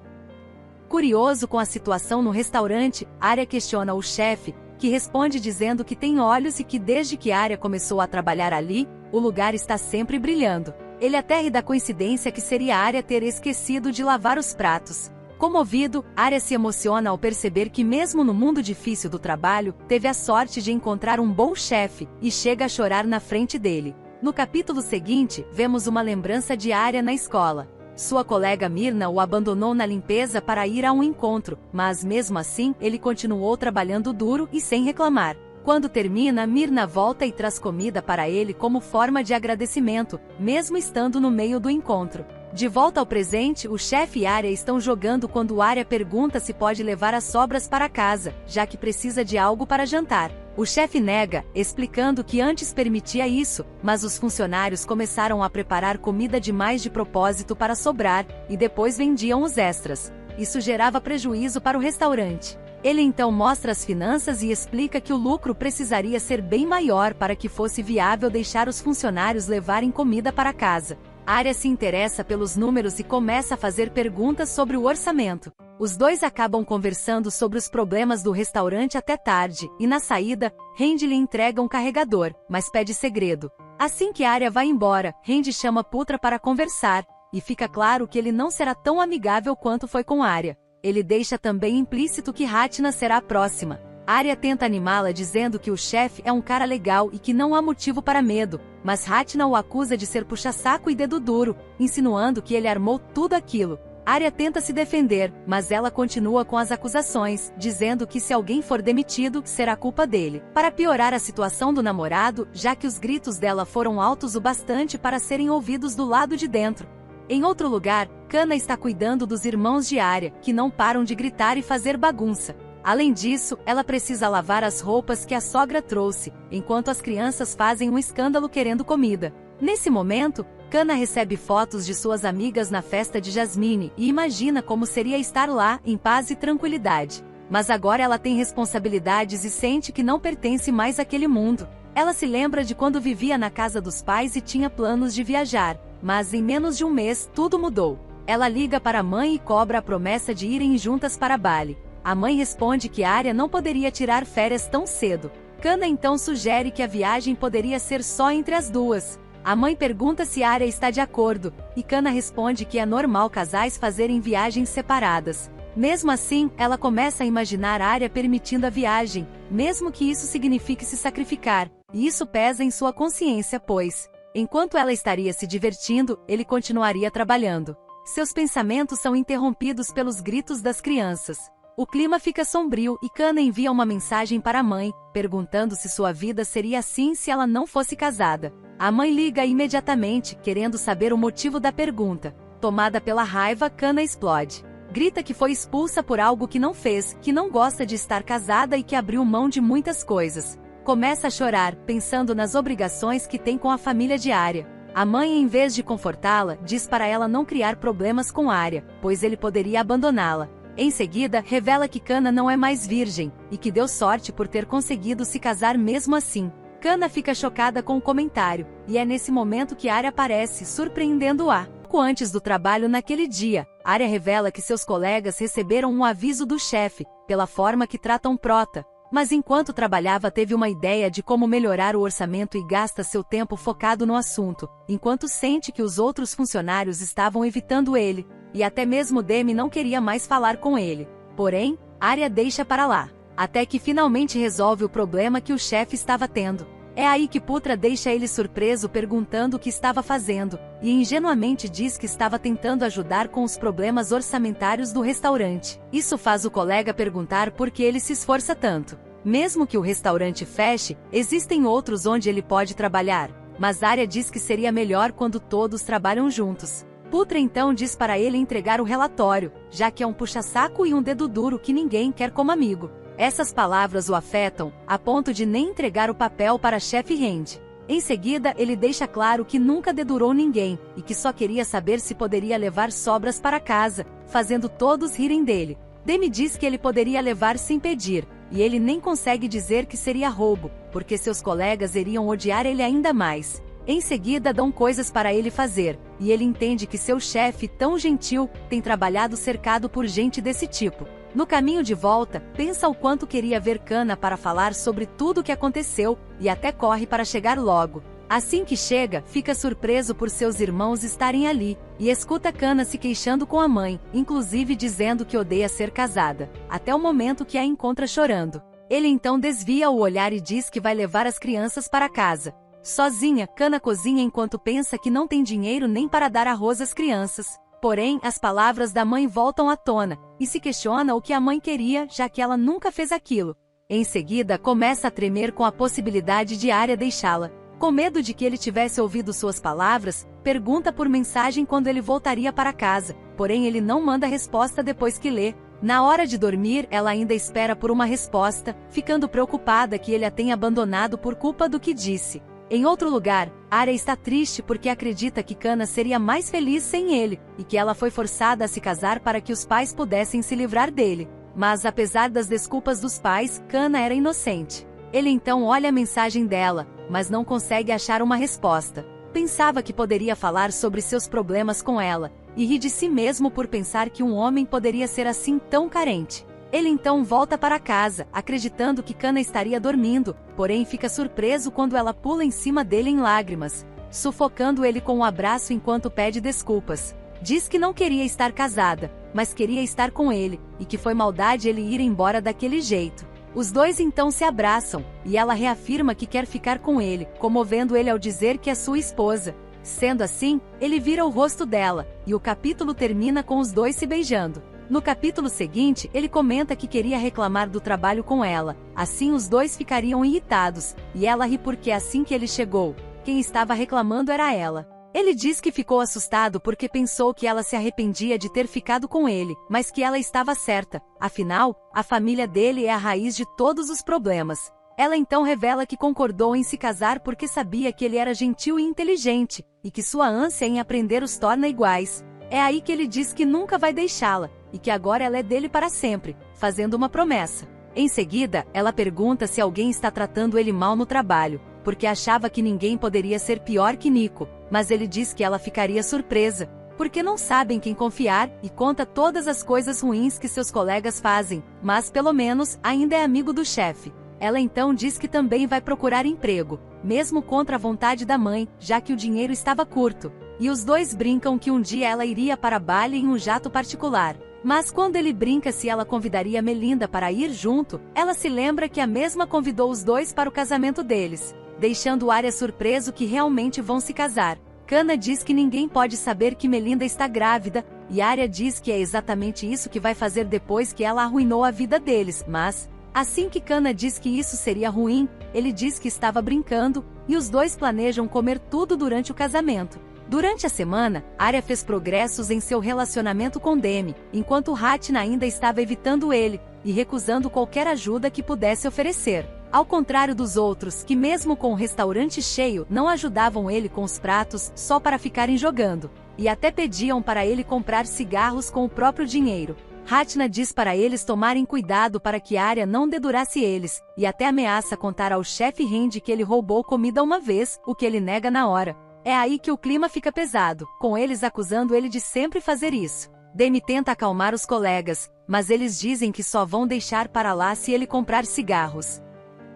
Curioso com a situação no restaurante, Arya questiona o chefe, que responde dizendo que tem olhos e que desde que Arya começou a trabalhar ali, o lugar está sempre brilhando. Ele até ri da coincidência que seria Arya ter esquecido de lavar os pratos. Comovido, Arya se emociona ao perceber que mesmo no mundo difícil do trabalho, teve a sorte de encontrar um bom chefe, e chega a chorar na frente dele. No capítulo seguinte, vemos uma lembrança de Arya na escola. Sua colega Myrna o abandonou na limpeza para ir a um encontro, mas mesmo assim, ele continuou trabalhando duro e sem reclamar. Quando termina, Myrna volta e traz comida para ele como forma de agradecimento, mesmo estando no meio do encontro. De volta ao presente, o chefe e Arya estão jogando quando Arya pergunta se pode levar as sobras para casa, já que precisa de algo para jantar. O chefe nega, explicando que antes permitia isso, mas os funcionários começaram a preparar comida demais de propósito para sobrar, e depois vendiam os extras. Isso gerava prejuízo para o restaurante. Ele então mostra as finanças e explica que o lucro precisaria ser bem maior para que fosse viável deixar os funcionários levarem comida para casa. Arya se interessa pelos números e começa a fazer perguntas sobre o orçamento. Os dois acabam conversando sobre os problemas do restaurante até tarde, e na saída, Randy lhe entrega um carregador, mas pede segredo. Assim que Arya vai embora, Randy chama Putra para conversar, e fica claro que ele não será tão amigável quanto foi com Arya. Ele deixa também implícito que Ratina será a próxima. Arya tenta animá-la dizendo que o chefe é um cara legal e que não há motivo para medo, mas Ratina o acusa de ser puxa-saco e dedo duro, insinuando que ele armou tudo aquilo. Arya tenta se defender, mas ela continua com as acusações, dizendo que se alguém for demitido, será culpa dele. Para piorar a situação do namorado, já que os gritos dela foram altos o bastante para serem ouvidos do lado de dentro. Em outro lugar, Kanna está cuidando dos irmãos de Arya, que não param de gritar e fazer bagunça. Além disso, ela precisa lavar as roupas que a sogra trouxe, enquanto as crianças fazem um escândalo querendo comida. Nesse momento, Kanna recebe fotos de suas amigas na festa de Jasmine e imagina como seria estar lá, em paz e tranquilidade. Mas agora ela tem responsabilidades e sente que não pertence mais àquele mundo. Ela se lembra de quando vivia na casa dos pais e tinha planos de viajar, mas em menos de um mês tudo mudou. Ela liga para a mãe e cobra a promessa de irem juntas para Bali. A mãe responde que Arya não poderia tirar férias tão cedo. Kanna então sugere que a viagem poderia ser só entre as duas. A mãe pergunta se Arya está de acordo, e Kanna responde que é normal casais fazerem viagens separadas. Mesmo assim, ela começa a imaginar Arya permitindo a viagem, mesmo que isso signifique se sacrificar, e isso pesa em sua consciência pois, enquanto ela estaria se divertindo, ele continuaria trabalhando. Seus pensamentos são interrompidos pelos gritos das crianças. O clima fica sombrio e Kanna envia uma mensagem para a mãe, perguntando se sua vida seria assim se ela não fosse casada. A mãe liga imediatamente, querendo saber o motivo da pergunta. Tomada pela raiva, Kanna explode. Grita que foi expulsa por algo que não fez, que não gosta de estar casada e que abriu mão de muitas coisas. Começa a chorar, pensando nas obrigações que tem com a família de Arya. A mãe, em vez de confortá-la, diz para ela não criar problemas com Arya, pois ele poderia abandoná-la. Em seguida, revela que Kanna não é mais virgem, e que deu sorte por ter conseguido se casar mesmo assim. Kanna fica chocada com o comentário, e é nesse momento que Arya aparece, surpreendendo-a. Pouco antes do trabalho naquele dia, Arya revela que seus colegas receberam um aviso do chefe, pela forma que tratam Prota. Mas enquanto trabalhava teve uma ideia de como melhorar o orçamento e gasta seu tempo focado no assunto, enquanto sente que os outros funcionários estavam evitando ele. E até mesmo Demi não queria mais falar com ele. Porém, Arya deixa para lá, até que finalmente resolve o problema que o chefe estava tendo. É aí que Putra deixa ele surpreso perguntando o que estava fazendo, e ingenuamente diz que estava tentando ajudar com os problemas orçamentários do restaurante. Isso faz o colega perguntar por que ele se esforça tanto. Mesmo que o restaurante feche, existem outros onde ele pode trabalhar, mas Arya diz que seria melhor quando todos trabalham juntos. Putra então diz para ele entregar o relatório, já que é um puxa-saco e um dedo duro que ninguém quer como amigo. Essas palavras o afetam, a ponto de nem entregar o papel para chefe Rand. Em seguida, ele deixa claro que nunca dedurou ninguém, e que só queria saber se poderia levar sobras para casa, fazendo todos rirem dele. Demi diz que ele poderia levar sem pedir, e ele nem consegue dizer que seria roubo, porque seus colegas iriam odiar ele ainda mais. Em seguida dão coisas para ele fazer, e ele entende que seu chefe, tão gentil, tem trabalhado cercado por gente desse tipo. No caminho de volta, pensa o quanto queria ver Kanna para falar sobre tudo o que aconteceu, e até corre para chegar logo. Assim que chega, fica surpreso por seus irmãos estarem ali, e escuta Kanna se queixando com a mãe, inclusive dizendo que odeia ser casada, até o momento que a encontra chorando. Ele então desvia o olhar e diz que vai levar as crianças para casa. Sozinha, Kanna cozinha enquanto pensa que não tem dinheiro nem para dar arroz às crianças. Porém, as palavras da mãe voltam à tona, e se questiona o que a mãe queria, já que ela nunca fez aquilo. Em seguida, começa a tremer com a possibilidade de Arya deixá-la. Com medo de que ele tivesse ouvido suas palavras, pergunta por mensagem quando ele voltaria para casa, porém ele não manda resposta depois que lê. Na hora de dormir, ela ainda espera por uma resposta, ficando preocupada que ele a tenha abandonado por culpa do que disse. Em outro lugar, Arya está triste porque acredita que Kanna seria mais feliz sem ele, e que ela foi forçada a se casar para que os pais pudessem se livrar dele. Mas apesar das desculpas dos pais, Kanna era inocente. Ele então olha a mensagem dela, mas não consegue achar uma resposta. Pensava que poderia falar sobre seus problemas com ela, e ri de si mesmo por pensar que um homem poderia ser assim tão carente. Ele então volta para casa, acreditando que Kanna estaria dormindo, porém fica surpreso quando ela pula em cima dele em lágrimas, sufocando ele com um abraço enquanto pede desculpas. Diz que não queria estar casada, mas queria estar com ele, e que foi maldade ele ir embora daquele jeito. Os dois então se abraçam, e ela reafirma que quer ficar com ele, comovendo ele ao dizer que é sua esposa. Sendo assim, ele vira o rosto dela, e o capítulo termina com os dois se beijando. No capítulo seguinte, ele comenta que queria reclamar do trabalho com ela, assim os dois ficariam irritados, e ela ri porque assim que ele chegou, quem estava reclamando era ela. Ele diz que ficou assustado porque pensou que ela se arrependia de ter ficado com ele, mas que ela estava certa, afinal, a família dele é a raiz de todos os problemas. Ela então revela que concordou em se casar porque sabia que ele era gentil e inteligente, e que sua ânsia em aprender os torna iguais. É aí que ele diz que nunca vai deixá-la, e que agora ela é dele para sempre, fazendo uma promessa. Em seguida, ela pergunta se alguém está tratando ele mal no trabalho, porque achava que ninguém poderia ser pior que Nico, mas ele diz que ela ficaria surpresa, porque não sabem quem confiar, e conta todas as coisas ruins que seus colegas fazem, mas pelo menos ainda é amigo do chefe. Ela então diz que também vai procurar emprego, mesmo contra a vontade da mãe, já que o dinheiro estava curto. E os dois brincam que um dia ela iria para Bali em um jato particular. Mas quando ele brinca se ela convidaria Melinda para ir junto, ela se lembra que a mesma convidou os dois para o casamento deles, deixando Arya surpreso que realmente vão se casar. Kana diz que ninguém pode saber que Melinda está grávida, e Arya diz que é exatamente isso que vai fazer depois que ela arruinou a vida deles, mas assim que Kana diz que isso seria ruim, ele diz que estava brincando, e os dois planejam comer tudo durante o casamento. Durante a semana, Arya fez progressos em seu relacionamento com Demi, enquanto Rachna ainda estava evitando ele, e recusando qualquer ajuda que pudesse oferecer. Ao contrário dos outros, que mesmo com o restaurante cheio, não ajudavam ele com os pratos, só para ficarem jogando. E até pediam para ele comprar cigarros com o próprio dinheiro. Rachna diz para eles tomarem cuidado para que Arya não dedurasse eles, e até ameaça contar ao chefe Randy que ele roubou comida uma vez, o que ele nega na hora. É aí que o clima fica pesado, com eles acusando ele de sempre fazer isso. Demi tenta acalmar os colegas, mas eles dizem que só vão deixar para lá se ele comprar cigarros.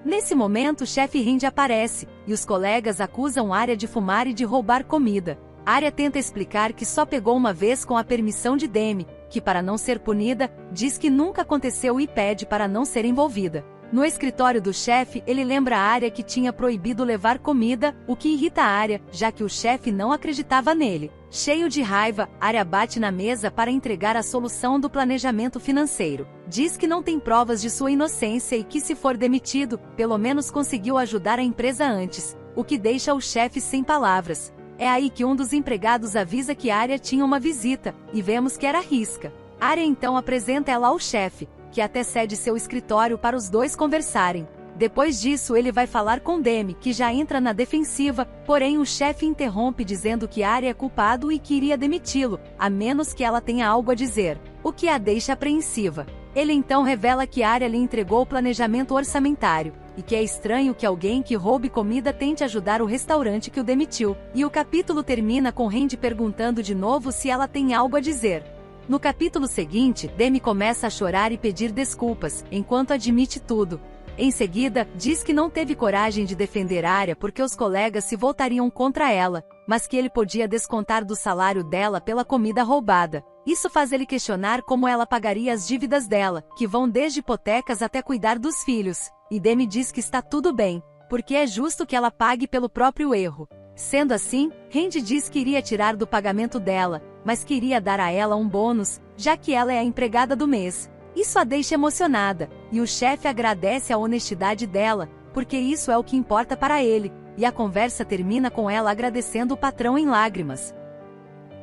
Nesse momento o chefe Randy aparece, e os colegas acusam Arya de fumar e de roubar comida. Arya tenta explicar que só pegou uma vez com a permissão de Demi, que para não ser punida, diz que nunca aconteceu e pede para não ser envolvida. No escritório do chefe, ele lembra a Arya que tinha proibido levar comida, o que irrita a Arya, já que o chefe não acreditava nele. Cheio de raiva, Arya bate na mesa para entregar a solução do planejamento financeiro. Diz que não tem provas de sua inocência e que se for demitido, pelo menos conseguiu ajudar a empresa antes, o que deixa o chefe sem palavras. É aí que um dos empregados avisa que Arya tinha uma visita, e vemos que era Riska. Arya então apresenta ela ao chefe, que até cede seu escritório para os dois conversarem. Depois disso ele vai falar com Demi, que já entra na defensiva, porém o chefe interrompe dizendo que Arya é culpado e que iria demiti-lo, a menos que ela tenha algo a dizer, o que a deixa apreensiva. Ele então revela que Arya lhe entregou o planejamento orçamentário, e que é estranho que alguém que roube comida tente ajudar o restaurante que o demitiu, e o capítulo termina com Randy perguntando de novo se ela tem algo a dizer. No capítulo seguinte, Demi começa a chorar e pedir desculpas, enquanto admite tudo. Em seguida, diz que não teve coragem de defender Arya porque os colegas se voltariam contra ela, mas que ele podia descontar do salário dela pela comida roubada. Isso faz ele questionar como ela pagaria as dívidas dela, que vão desde hipotecas até cuidar dos filhos. E Demi diz que está tudo bem, porque é justo que ela pague pelo próprio erro. Sendo assim, Randy diz que iria tirar do pagamento dela, mas queria dar a ela um bônus, já que ela é a empregada do mês. Isso a deixa emocionada, e o chefe agradece a honestidade dela, porque isso é o que importa para ele, e a conversa termina com ela agradecendo o patrão em lágrimas.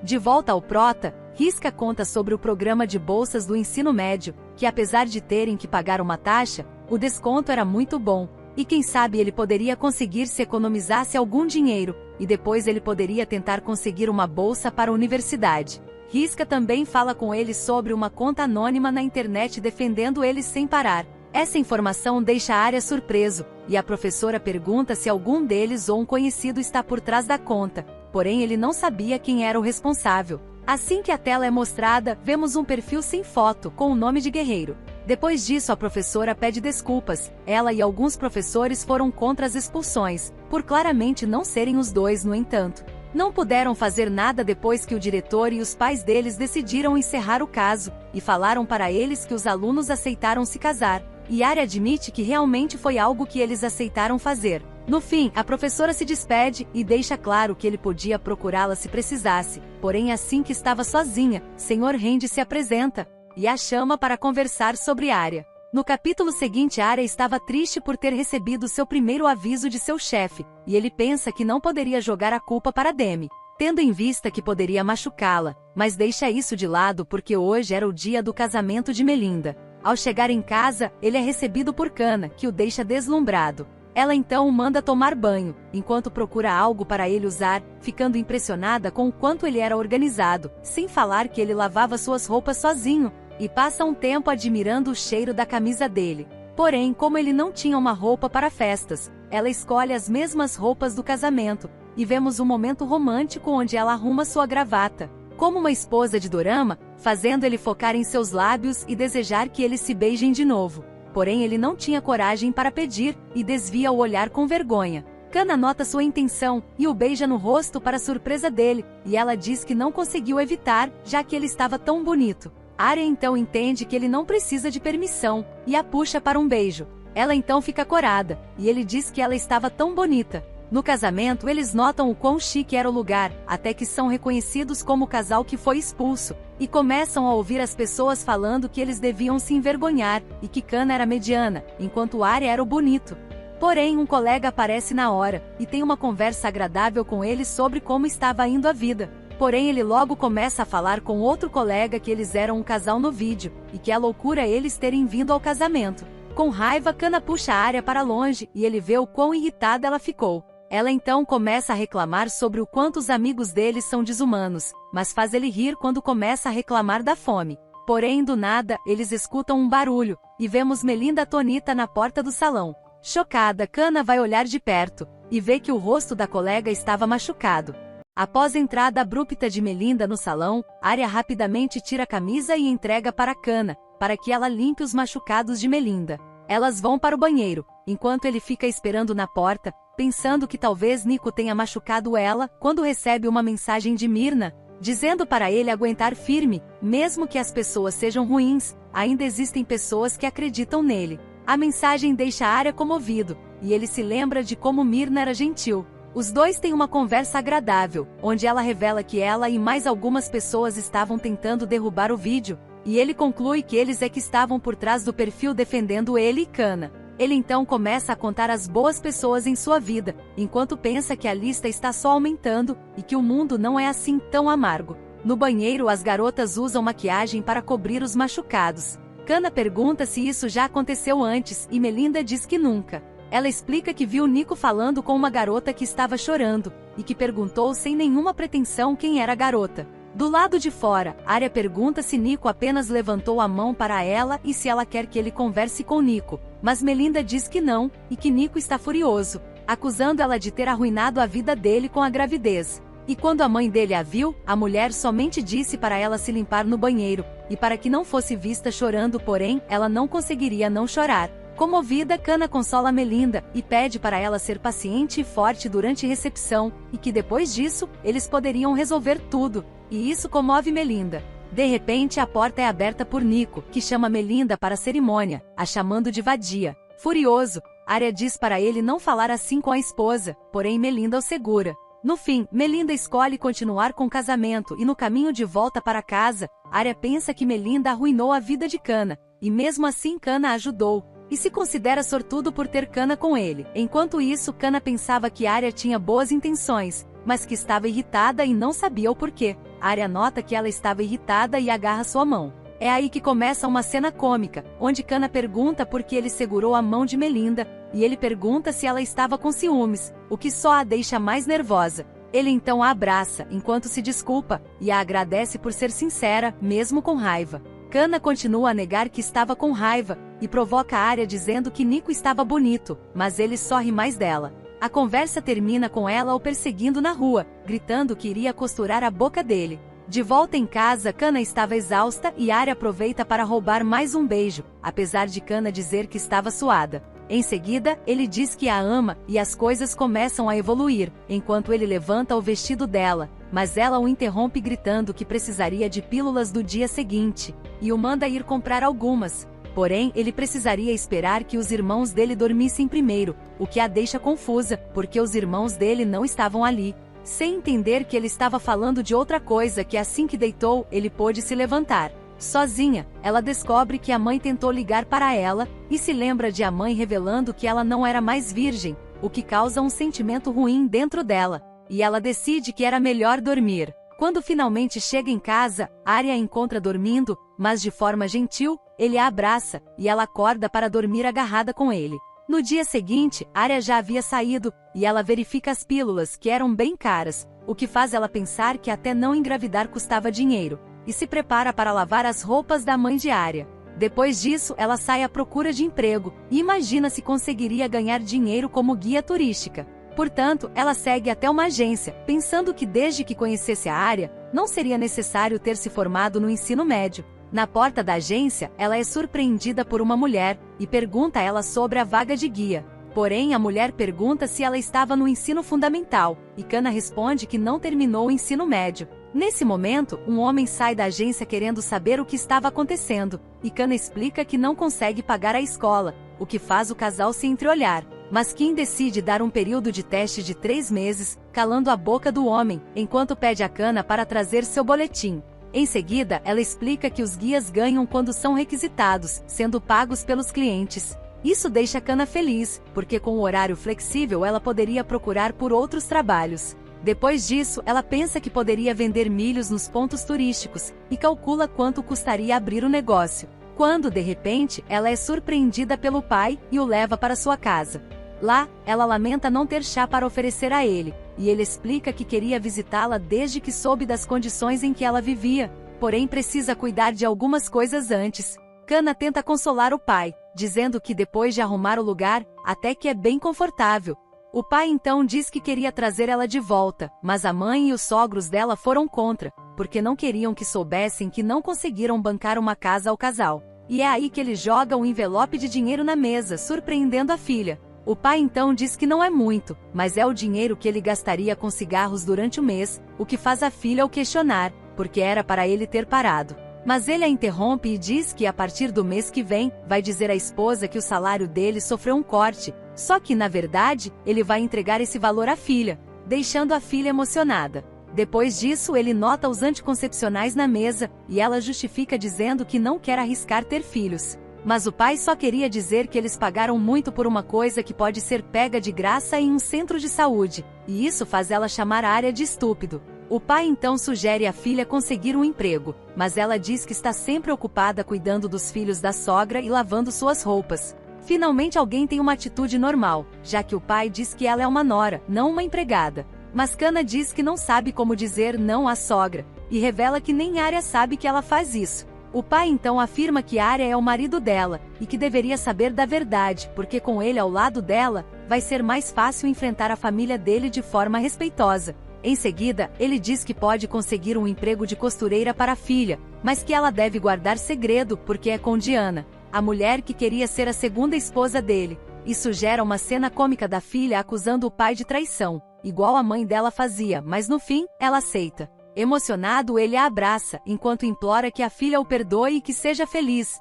De volta ao Prota, Riska conta sobre o programa de bolsas do ensino médio, que apesar de terem que pagar uma taxa, o desconto era muito bom, e quem sabe ele poderia conseguir se economizasse algum dinheiro, e depois ele poderia tentar conseguir uma bolsa para a universidade. Riska também fala com ele sobre uma conta anônima na internet defendendo ele sem parar. Essa informação deixa a Arya surpreso, e a professora pergunta se algum deles ou um conhecido está por trás da conta, porém ele não sabia quem era o responsável. Assim que a tela é mostrada, vemos um perfil sem foto, com o nome de guerreiro. Depois disso a professora pede desculpas, ela e alguns professores foram contra as expulsões, por claramente não serem os dois no entanto. Não puderam fazer nada depois que o diretor e os pais deles decidiram encerrar o caso, e falaram para eles que os alunos aceitaram se casar, e Arya admite que realmente foi algo que eles aceitaram fazer. No fim, a professora se despede e deixa claro que ele podia procurá-la se precisasse, porém assim que estava sozinha, Sr. Randy se apresenta e a chama para conversar sobre Arya. No capítulo seguinte, Arya estava triste por ter recebido seu primeiro aviso de seu chefe, e ele pensa que não poderia jogar a culpa para Demi, tendo em vista que poderia machucá-la, mas deixa isso de lado porque hoje era o dia do casamento de Melinda. Ao chegar em casa, ele é recebido por Kana, que o deixa deslumbrado. Ela então o manda tomar banho, enquanto procura algo para ele usar, ficando impressionada com o quanto ele era organizado, sem falar que ele lavava suas roupas sozinho, e passa um tempo admirando o cheiro da camisa dele. Porém, como ele não tinha uma roupa para festas, ela escolhe as mesmas roupas do casamento, e vemos um momento romântico onde ela arruma sua gravata, como uma esposa de dorama, fazendo ele focar em seus lábios e desejar que eles se beijem de novo. Porém ele não tinha coragem para pedir, e desvia o olhar com vergonha. Kana nota sua intenção, e o beija no rosto para surpresa dele, e ela diz que não conseguiu evitar, já que ele estava tão bonito. Arya então entende que ele não precisa de permissão, e a puxa para um beijo. Ela então fica corada, e ele diz que ela estava tão bonita. No casamento eles notam o quão chique era o lugar, até que são reconhecidos como o casal que foi expulso, e começam a ouvir as pessoas falando que eles deviam se envergonhar, e que Kana era mediana, enquanto Arya era o bonito. Porém um colega aparece na hora, e tem uma conversa agradável com ele sobre como estava indo a vida. Porém ele logo começa a falar com outro colega que eles eram um casal no vídeo, e que é loucura eles terem vindo ao casamento. Com raiva Kana puxa a Arya para longe, e ele vê o quão irritada ela ficou. Ela então começa a reclamar sobre o quanto os amigos deles são desumanos, mas faz ele rir quando começa a reclamar da fome. Porém do nada, eles escutam um barulho, e vemos Melinda atonita na porta do salão. Chocada, Kana vai olhar de perto, e vê que o rosto da colega estava machucado. Após a entrada abrupta de Melinda no salão, Arya rapidamente tira a camisa e entrega para Kana, para que ela limpe os machucados de Melinda. Elas vão para o banheiro, enquanto ele fica esperando na porta, pensando que talvez Nico tenha machucado ela, quando recebe uma mensagem de Myrna, dizendo para ele aguentar firme, mesmo que as pessoas sejam ruins, ainda existem pessoas que acreditam nele. A mensagem deixa Arya comovido, e ele se lembra de como Myrna era gentil. Os dois têm uma conversa agradável, onde ela revela que ela e mais algumas pessoas estavam tentando derrubar o vídeo, e ele conclui que eles é que estavam por trás do perfil defendendo ele e Kana. Ele então começa a contar as boas pessoas em sua vida, enquanto pensa que a lista está só aumentando, e que o mundo não é assim tão amargo. No banheiro as garotas usam maquiagem para cobrir os machucados. Kana pergunta se isso já aconteceu antes, e Melinda diz que nunca. Ela explica que viu Nico falando com uma garota que estava chorando, e que perguntou sem nenhuma pretensão quem era a garota. Do lado de fora, Arya pergunta se Nico apenas levantou a mão para ela e se ela quer que ele converse com Nico, mas Melinda diz que não, e que Nico está furioso, acusando ela de ter arruinado a vida dele com a gravidez. E quando a mãe dele a viu, a mulher somente disse para ela se limpar no banheiro, e para que não fosse vista chorando, porém, ela não conseguiria não chorar. Comovida, Kana consola Melinda, e pede para ela ser paciente e forte durante a recepção, e que depois disso, eles poderiam resolver tudo, e isso comove Melinda. De repente a porta é aberta por Nico, que chama Melinda para a cerimônia, a chamando de vadia. Furioso, Arya diz para ele não falar assim com a esposa, porém Melinda o segura. No fim, Melinda escolhe continuar com o casamento e no caminho de volta para casa, Arya pensa que Melinda arruinou a vida de Kana, e mesmo assim Kana ajudou, e se considera sortudo por ter Kana com ele. Enquanto isso, Kana pensava que Arya tinha boas intenções, mas que estava irritada e não sabia o porquê. Arya nota que ela estava irritada e agarra sua mão. É aí que começa uma cena cômica, onde Kana pergunta por que ele segurou a mão de Melinda, e ele pergunta se ela estava com ciúmes, o que só a deixa mais nervosa. Ele então a abraça, enquanto se desculpa, e a agradece por ser sincera, mesmo com raiva. Kana continua a negar que estava com raiva, e provoca Arya dizendo que Nico estava bonito, mas ele sorri mais dela. A conversa termina com ela o perseguindo na rua, gritando que iria costurar a boca dele. De volta em casa, Kana estava exausta e Arya aproveita para roubar mais um beijo, apesar de Kana dizer que estava suada. Em seguida, ele diz que a ama, e as coisas começam a evoluir, enquanto ele levanta o vestido dela, mas ela o interrompe gritando que precisaria de pílulas do dia seguinte, e o manda ir comprar algumas. Porém, ele precisaria esperar que os irmãos dele dormissem primeiro, o que a deixa confusa, porque os irmãos dele não estavam ali. Sem entender que ele estava falando de outra coisa, que assim que deitou, ele pôde se levantar. Sozinha, ela descobre que a mãe tentou ligar para ela, e se lembra de a mãe revelando que ela não era mais virgem, o que causa um sentimento ruim dentro dela. E ela decide que era melhor dormir. Quando finalmente chega em casa, Arya a encontra dormindo, mas de forma gentil, ele a abraça, e ela acorda para dormir agarrada com ele. No dia seguinte, Arya já havia saído, e ela verifica as pílulas, que eram bem caras, o que faz ela pensar que até não engravidar custava dinheiro, e se prepara para lavar as roupas da mãe de Arya. Depois disso, ela sai à procura de emprego, e imagina se conseguiria ganhar dinheiro como guia turística. Portanto, ela segue até uma agência, pensando que desde que conhecesse a Arya, não seria necessário ter se formado no ensino médio. Na porta da agência, ela é surpreendida por uma mulher, e pergunta a ela sobre a vaga de guia. Porém, a mulher pergunta se ela estava no ensino fundamental, e Kana responde que não terminou o ensino médio. Nesse momento, um homem sai da agência querendo saber o que estava acontecendo, e Kana explica que não consegue pagar a escola, o que faz o casal se entreolhar. Mas Kim decide dar um período de teste de 3 meses, calando a boca do homem, enquanto pede a Kana para trazer seu boletim. Em seguida, ela explica que os guias ganham quando são requisitados, sendo pagos pelos clientes. Isso deixa Kana feliz, porque com o horário flexível ela poderia procurar por outros trabalhos. Depois disso, ela pensa que poderia vender milhos nos pontos turísticos, e calcula quanto custaria abrir o negócio. Quando, de repente, ela é surpreendida pelo pai, e o leva para sua casa. Lá, ela lamenta não ter chá para oferecer a ele, e ele explica que queria visitá-la desde que soube das condições em que ela vivia, porém precisa cuidar de algumas coisas antes. Kana tenta consolar o pai, dizendo que depois de arrumar o lugar, até que é bem confortável. O pai então diz que queria trazer ela de volta, mas a mãe e os sogros dela foram contra, porque não queriam que soubessem que não conseguiram bancar uma casa ao casal. E é aí que ele joga um envelope de dinheiro na mesa, surpreendendo a filha. O pai então diz que não é muito, mas é o dinheiro que ele gastaria com cigarros durante o mês, o que faz a filha o questionar, porque era para ele ter parado. Mas ele a interrompe e diz que a partir do mês que vem, vai dizer à esposa que o salário dele sofreu um corte, só que na verdade, ele vai entregar esse valor à filha, deixando a filha emocionada. Depois disso, ele nota os anticoncepcionais na mesa, e ela justifica dizendo que não quer arriscar ter filhos. Mas o pai só queria dizer que eles pagaram muito por uma coisa que pode ser pega de graça em um centro de saúde, e isso faz ela chamar a Arya de estúpido. O pai então sugere à filha conseguir um emprego, mas ela diz que está sempre ocupada cuidando dos filhos da sogra e lavando suas roupas. Finalmente alguém tem uma atitude normal, já que o pai diz que ela é uma nora, não uma empregada. Mas Kana diz que não sabe como dizer não à sogra, e revela que nem Arya sabe que ela faz isso. O pai então afirma que Arya é o marido dela, e que deveria saber da verdade, porque com ele ao lado dela, vai ser mais fácil enfrentar a família dele de forma respeitosa. Em seguida, ele diz que pode conseguir um emprego de costureira para a filha, mas que ela deve guardar segredo porque é com Diana, a mulher que queria ser a segunda esposa dele. Isso gera uma cena cômica da filha acusando o pai de traição, igual a mãe dela fazia, mas no fim, ela aceita. Emocionado, ele a abraça, enquanto implora que a filha o perdoe e que seja feliz.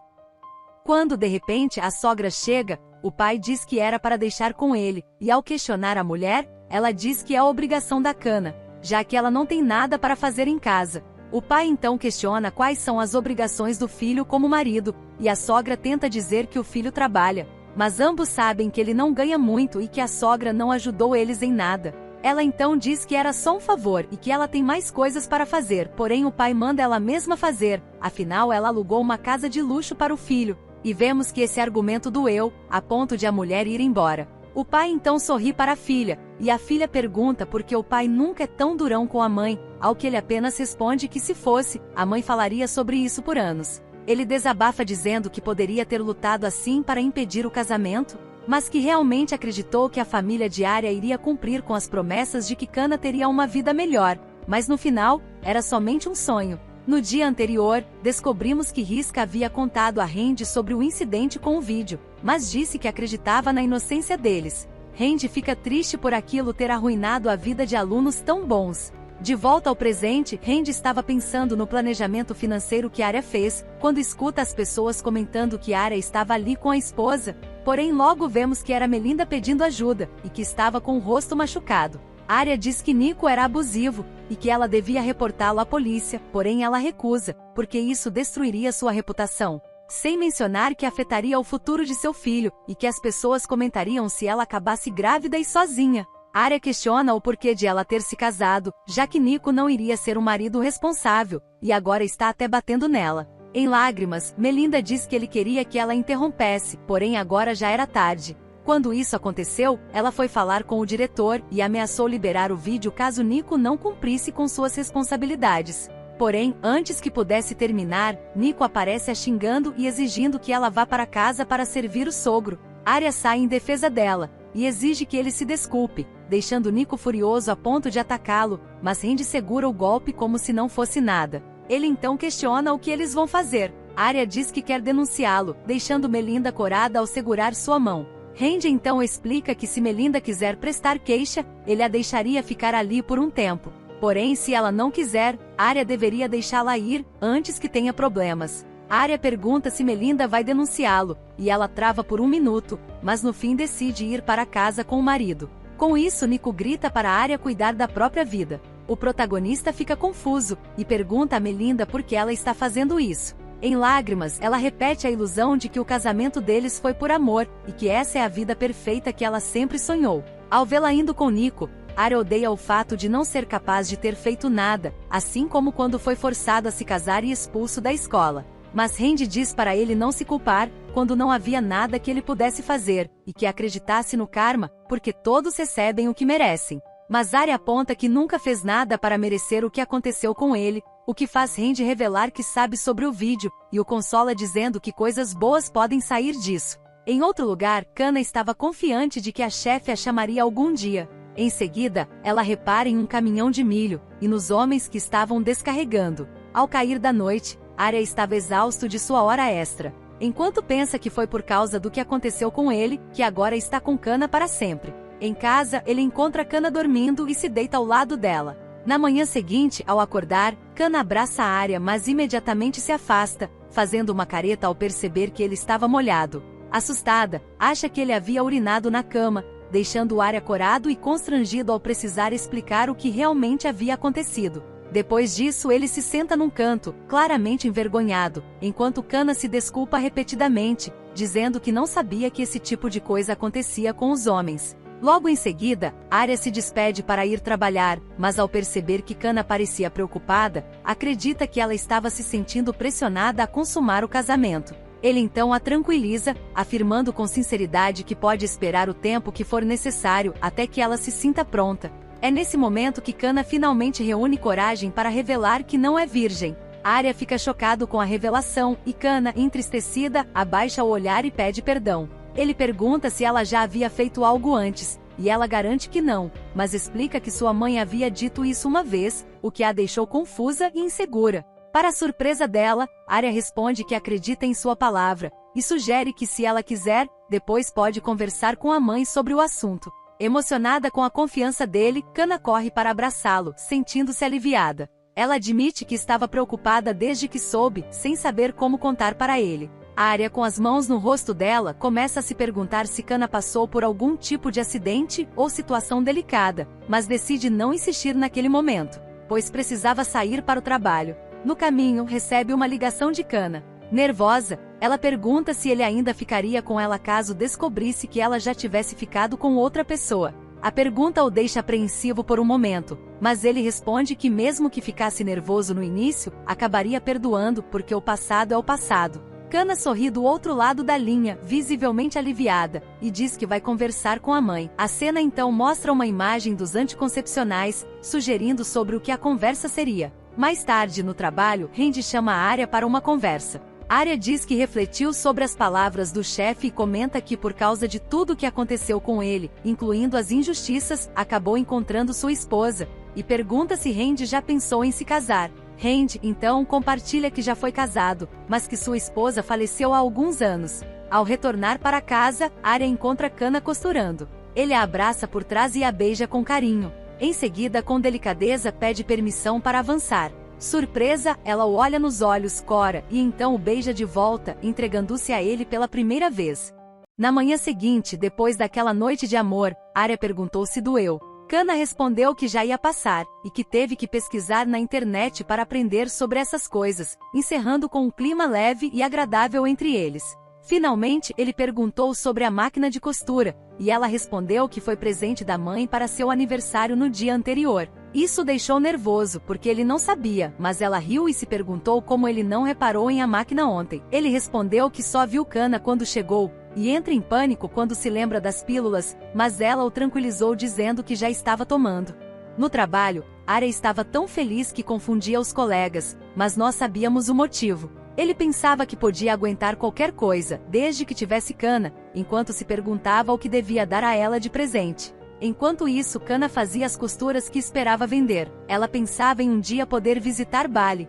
Quando de repente a sogra chega, o pai diz que era para deixar com ele, e ao questionar a mulher, ela diz que é obrigação da Kana, já que ela não tem nada para fazer em casa. O pai então questiona quais são as obrigações do filho como marido, e a sogra tenta dizer que o filho trabalha, mas ambos sabem que ele não ganha muito e que a sogra não ajudou eles em nada. Ela então diz que era só um favor e que ela tem mais coisas para fazer, porém o pai manda ela mesma fazer, afinal ela alugou uma casa de luxo para o filho, e vemos que esse argumento doeu, a ponto de a mulher ir embora. O pai então sorri para a filha, e a filha pergunta por que o pai nunca é tão durão com a mãe, ao que ele apenas responde que se fosse, a mãe falaria sobre isso por anos. Ele desabafa dizendo que poderia ter lutado assim para impedir o casamento, mas que realmente acreditou que a família de Arya iria cumprir com as promessas de que Kana teria uma vida melhor, mas no final, era somente um sonho. No dia anterior, descobrimos que Riska havia contado a Randy sobre o incidente com o vídeo, mas disse que acreditava na inocência deles. Randy fica triste por aquilo ter arruinado a vida de alunos tão bons. De volta ao presente, Randy estava pensando no planejamento financeiro que Arya fez, quando escuta as pessoas comentando que Arya estava ali com a esposa, porém logo vemos que era Melinda pedindo ajuda, e que estava com o rosto machucado. Arya diz que Nico era abusivo, e que ela devia reportá-lo à polícia, porém ela recusa, porque isso destruiria sua reputação. Sem mencionar que afetaria o futuro de seu filho, e que as pessoas comentariam se ela acabasse grávida e sozinha. Arya questiona o porquê de ela ter se casado, já que Nico não iria ser um marido responsável, e agora está até batendo nela. Em lágrimas, Melinda diz que ele queria que ela interrompesse, porém agora já era tarde. Quando isso aconteceu, ela foi falar com o diretor e ameaçou liberar o vídeo caso Nico não cumprisse com suas responsabilidades. Porém, antes que pudesse terminar, Nico aparece a xingando e exigindo que ela vá para casa para servir o sogro. Arya sai em defesa dela e exige que ele se desculpe, deixando Nico furioso a ponto de atacá-lo, mas Randy segura o golpe como se não fosse nada. Ele então questiona o que eles vão fazer. Arya diz que quer denunciá-lo, deixando Melinda corada ao segurar sua mão. Randy então explica que se Melinda quiser prestar queixa, ele a deixaria ficar ali por um tempo. Porém, se ela não quiser, Arya deveria deixá-la ir, antes que tenha problemas. Arya pergunta se Melinda vai denunciá-lo, e ela trava por um minuto, mas no fim decide ir para casa com o marido. Com isso, Nico grita para Arya cuidar da própria vida. O protagonista fica confuso, e pergunta a Melinda por que ela está fazendo isso. Em lágrimas, ela repete a ilusão de que o casamento deles foi por amor, e que essa é a vida perfeita que ela sempre sonhou. Ao vê-la indo com Nico, Arya odeia o fato de não ser capaz de ter feito nada, assim como quando foi forçado a se casar e expulso da escola. Mas Randy diz para ele não se culpar, quando não havia nada que ele pudesse fazer, e que acreditasse no karma, porque todos recebem o que merecem. Mas Arya aponta que nunca fez nada para merecer o que aconteceu com ele, o que faz Randy revelar que sabe sobre o vídeo, e o consola dizendo que coisas boas podem sair disso. Em outro lugar, Kana estava confiante de que a chefe a chamaria algum dia. Em seguida, ela repara em um caminhão de milho, e nos homens que estavam descarregando. Ao cair da noite, Arya estava exausto de sua hora extra. Enquanto pensa que foi por causa do que aconteceu com ele, que agora está com Kana para sempre. Em casa, ele encontra Kana dormindo e se deita ao lado dela. Na manhã seguinte, ao acordar, Kana abraça Arya, mas imediatamente se afasta, fazendo uma careta ao perceber que ele estava molhado. Assustada, acha que ele havia urinado na cama, deixando Arya corado e constrangido ao precisar explicar o que realmente havia acontecido. Depois disso, ele se senta num canto, claramente envergonhado, enquanto Kana se desculpa repetidamente, dizendo que não sabia que esse tipo de coisa acontecia com os homens. Logo em seguida, Arya se despede para ir trabalhar, mas ao perceber que Kana parecia preocupada, acredita que ela estava se sentindo pressionada a consumar o casamento. Ele então a tranquiliza, afirmando com sinceridade que pode esperar o tempo que for necessário até que ela se sinta pronta. É nesse momento que Kana finalmente reúne coragem para revelar que não é virgem. Arya fica chocado com a revelação, e Kana, entristecida, abaixa o olhar e pede perdão. Ele pergunta se ela já havia feito algo antes, e ela garante que não, mas explica que sua mãe havia dito isso uma vez, o que a deixou confusa e insegura. Para a surpresa dela, Arya responde que acredita em sua palavra, e sugere que se ela quiser, depois pode conversar com a mãe sobre o assunto. Emocionada com a confiança dele, Kana corre para abraçá-lo, sentindo-se aliviada. Ela admite que estava preocupada desde que soube, sem saber como contar para ele. Arya, com as mãos no rosto dela, começa a se perguntar se Kana passou por algum tipo de acidente ou situação delicada, mas decide não insistir naquele momento, pois precisava sair para o trabalho. No caminho, recebe uma ligação de Kana. Nervosa, ela pergunta se ele ainda ficaria com ela caso descobrisse que ela já tivesse ficado com outra pessoa. A pergunta o deixa apreensivo por um momento, mas ele responde que mesmo que ficasse nervoso no início, acabaria perdoando porque o passado é o passado. Kana sorri do outro lado da linha, visivelmente aliviada, e diz que vai conversar com a mãe. A cena então mostra uma imagem dos anticoncepcionais, sugerindo sobre o que a conversa seria. Mais tarde no trabalho, Randy chama a Arya para uma conversa. Arya diz que refletiu sobre as palavras do chefe e comenta que por causa de tudo que aconteceu com ele, incluindo as injustiças, acabou encontrando sua esposa, e pergunta se Randy já pensou em se casar. Randy, então, compartilha que já foi casado, mas que sua esposa faleceu há alguns anos. Ao retornar para casa, Arya encontra Kana costurando. Ele a abraça por trás e a beija com carinho. Em seguida, com delicadeza, pede permissão para avançar. Surpresa, ela o olha nos olhos, Cora, e então o beija de volta, entregando-se a ele pela primeira vez. Na manhã seguinte, depois daquela noite de amor, Arya perguntou se doeu. Kana respondeu que já ia passar, e que teve que pesquisar na internet para aprender sobre essas coisas, encerrando com um clima leve e agradável entre eles. Finalmente, ele perguntou sobre a máquina de costura, e ela respondeu que foi presente da mãe para seu aniversário no dia anterior. Isso o deixou nervoso, porque ele não sabia, mas ela riu e se perguntou como ele não reparou em a máquina ontem. Ele respondeu que só viu Kana quando chegou, e entra em pânico quando se lembra das pílulas, mas ela o tranquilizou dizendo que já estava tomando. No trabalho, Arya estava tão feliz que confundia os colegas, mas nós sabíamos o motivo. Ele pensava que podia aguentar qualquer coisa, desde que tivesse Kana, enquanto se perguntava o que devia dar a ela de presente. Enquanto isso, Kana fazia as costuras que esperava vender. Ela pensava em um dia poder visitar Bali.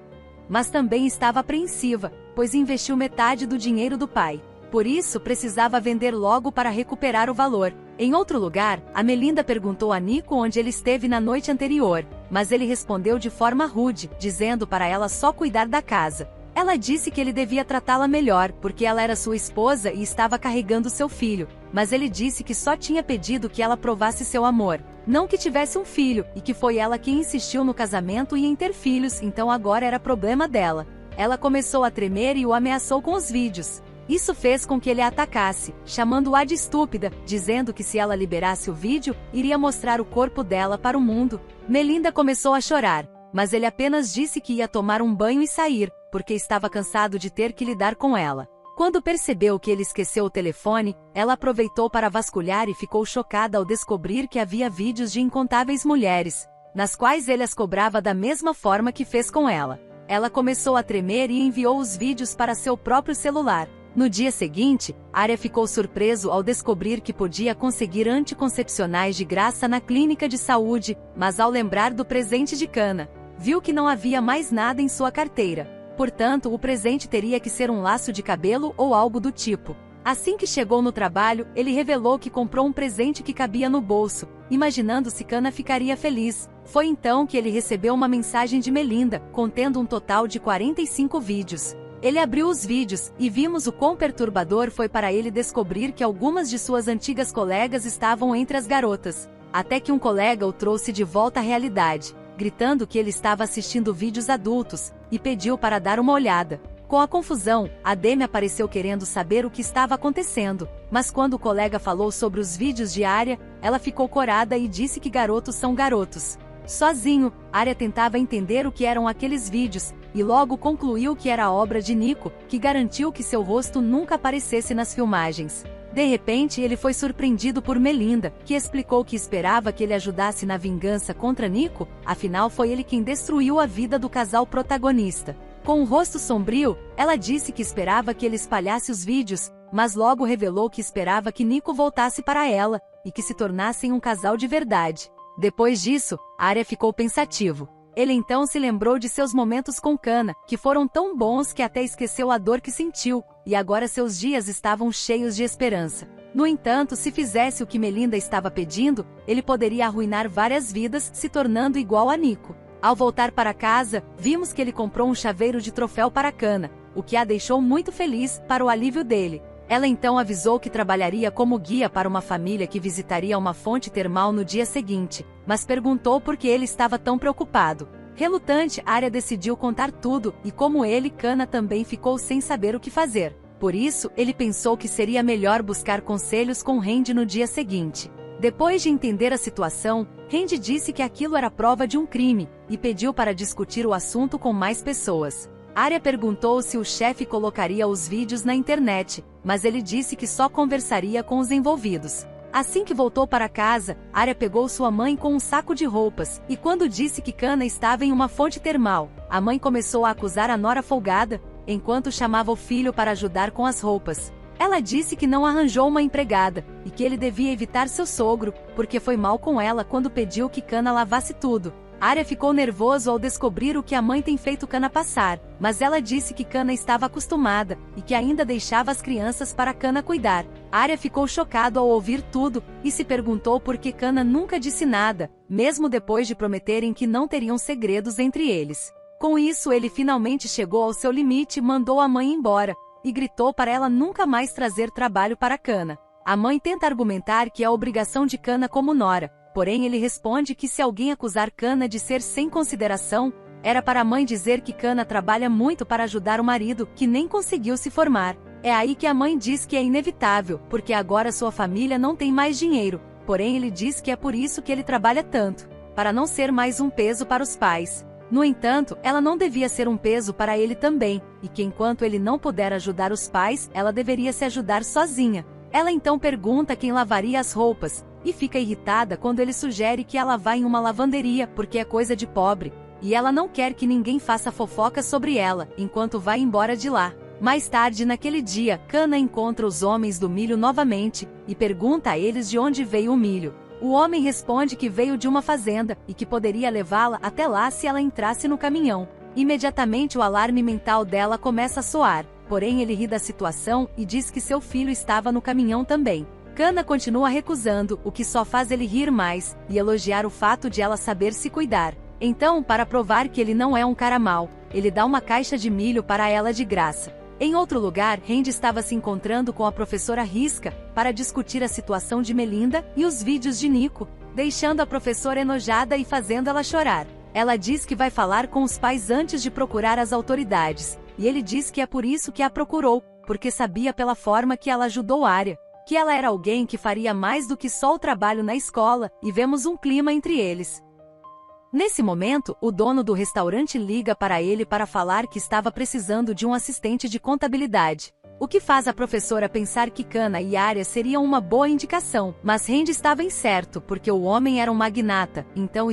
Mas também estava apreensiva, pois investiu metade do dinheiro do pai. Por isso, precisava vender logo para recuperar o valor. Em outro lugar, a Melinda perguntou a Nico onde ele esteve na noite anterior, mas ele respondeu de forma rude, dizendo para ela só cuidar da casa. Ela disse que ele devia tratá-la melhor, porque ela era sua esposa e estava carregando seu filho, mas ele disse que só tinha pedido que ela provasse seu amor, não que tivesse um filho, e que foi ela quem insistiu no casamento e em ter filhos, então agora era problema dela. Ela começou a tremer e o ameaçou com os vídeos. Isso fez com que ele a atacasse, chamando-a de estúpida, dizendo que se ela liberasse o vídeo, iria mostrar o corpo dela para o mundo. Melinda começou a chorar, mas ele apenas disse que ia tomar um banho e sair, porque estava cansado de ter que lidar com ela. Quando percebeu que ele esqueceu o telefone, ela aproveitou para vasculhar e ficou chocada ao descobrir que havia vídeos de incontáveis mulheres, nas quais ele as cobrava da mesma forma que fez com ela. Ela começou a tremer e enviou os vídeos para seu próprio celular. No dia seguinte, Arya ficou surpreso ao descobrir que podia conseguir anticoncepcionais de graça na clínica de saúde, mas ao lembrar do presente de Kana, viu que não havia mais nada em sua carteira. Portanto, o presente teria que ser um laço de cabelo ou algo do tipo. Assim que chegou no trabalho, ele revelou que comprou um presente que cabia no bolso, imaginando se Kana ficaria feliz. Foi então que ele recebeu uma mensagem de Melinda, contendo um total de 45 vídeos. Ele abriu os vídeos, e vimos o quão perturbador foi para ele descobrir que algumas de suas antigas colegas estavam entre as garotas. Até que um colega o trouxe de volta à realidade, gritando que ele estava assistindo vídeos adultos, e pediu para dar uma olhada. Com a confusão, a Demi apareceu querendo saber o que estava acontecendo, mas quando o colega falou sobre os vídeos de Arya, ela ficou corada e disse que garotos são garotos. Sozinho, Arya tentava entender o que eram aqueles vídeos, e logo concluiu que era a obra de Nico, que garantiu que seu rosto nunca aparecesse nas filmagens. De repente, ele foi surpreendido por Melinda, que explicou que esperava que ele ajudasse na vingança contra Nico, afinal foi ele quem destruiu a vida do casal protagonista. Com um rosto sombrio, ela disse que esperava que ele espalhasse os vídeos, mas logo revelou que esperava que Nico voltasse para ela, e que se tornassem um casal de verdade. Depois disso, Arya ficou pensativo. Ele então se lembrou de seus momentos com Kana, que foram tão bons que até esqueceu a dor que sentiu, e agora seus dias estavam cheios de esperança. No entanto, se fizesse o que Melinda estava pedindo, ele poderia arruinar várias vidas, se tornando igual a Nico. Ao voltar para casa, vimos que ele comprou um chaveiro de troféu para Kana, o que a deixou muito feliz, para o alívio dele. Ela então avisou que trabalharia como guia para uma família que visitaria uma fonte termal no dia seguinte, mas perguntou por que ele estava tão preocupado. Relutante, Arya decidiu contar tudo, e como ele, Kana também ficou sem saber o que fazer. Por isso, ele pensou que seria melhor buscar conselhos com Randy no dia seguinte. Depois de entender a situação, Randy disse que aquilo era prova de um crime, e pediu para discutir o assunto com mais pessoas. Arya perguntou se o chefe colocaria os vídeos na internet, mas ele disse que só conversaria com os envolvidos. Assim que voltou para casa, Arya pegou sua mãe com um saco de roupas, e quando disse que Kana estava em uma fonte termal, a mãe começou a acusar a nora folgada, enquanto chamava o filho para ajudar com as roupas. Ela disse que não arranjou uma empregada, e que ele devia evitar seu sogro, porque foi mal com ela quando pediu que Kana lavasse tudo. Arya ficou nervoso ao descobrir o que a mãe tem feito Kana passar, mas ela disse que Kana estava acostumada, e que ainda deixava as crianças para Kana cuidar. Arya ficou chocado ao ouvir tudo, e se perguntou por que Kana nunca disse nada, mesmo depois de prometerem que não teriam segredos entre eles. Com isso ele finalmente chegou ao seu limite e mandou a mãe embora, e gritou para ela nunca mais trazer trabalho para Kana. A mãe tenta argumentar que é obrigação de Kana como nora, porém ele responde que se alguém acusar Kana de ser sem consideração, era para a mãe dizer que Kana trabalha muito para ajudar o marido, que nem conseguiu se formar. É aí que a mãe diz que é inevitável, porque agora sua família não tem mais dinheiro, porém ele diz que é por isso que ele trabalha tanto, para não ser mais um peso para os pais. No entanto, ela não devia ser um peso para ele também, e que enquanto ele não puder ajudar os pais, ela deveria se ajudar sozinha. Ela então pergunta quem lavaria as roupas, e fica irritada quando ele sugere que ela vá em uma lavanderia porque é coisa de pobre, e ela não quer que ninguém faça fofoca sobre ela, enquanto vai embora de lá. Mais tarde naquele dia, Kana encontra os homens do milho novamente, e pergunta a eles de onde veio o milho. O homem responde que veio de uma fazenda, e que poderia levá-la até lá se ela entrasse no caminhão. Imediatamente o alarme mental dela começa a soar, porém ele ri da situação e diz que seu filho estava no caminhão também. Kana continua recusando, o que só faz ele rir mais, e elogiar o fato de ela saber se cuidar. Então, para provar que ele não é um cara mau, ele dá uma caixa de milho para ela de graça. Em outro lugar, Randy estava se encontrando com a professora Riska, para discutir a situação de Melinda e os vídeos de Nico, deixando a professora enojada e fazendo ela chorar. Ela diz que vai falar com os pais antes de procurar as autoridades, e ele diz que é por isso que a procurou, porque sabia pela forma que ela ajudou Arya, que ela era alguém que faria mais do que só o trabalho na escola, e vemos um clima entre eles. Nesse momento, o dono do restaurante liga para ele para falar que estava precisando de um assistente de contabilidade. O que faz a professora pensar que Kana e Arya seriam uma boa indicação, mas Randy estava incerto porque o homem era um magnata, então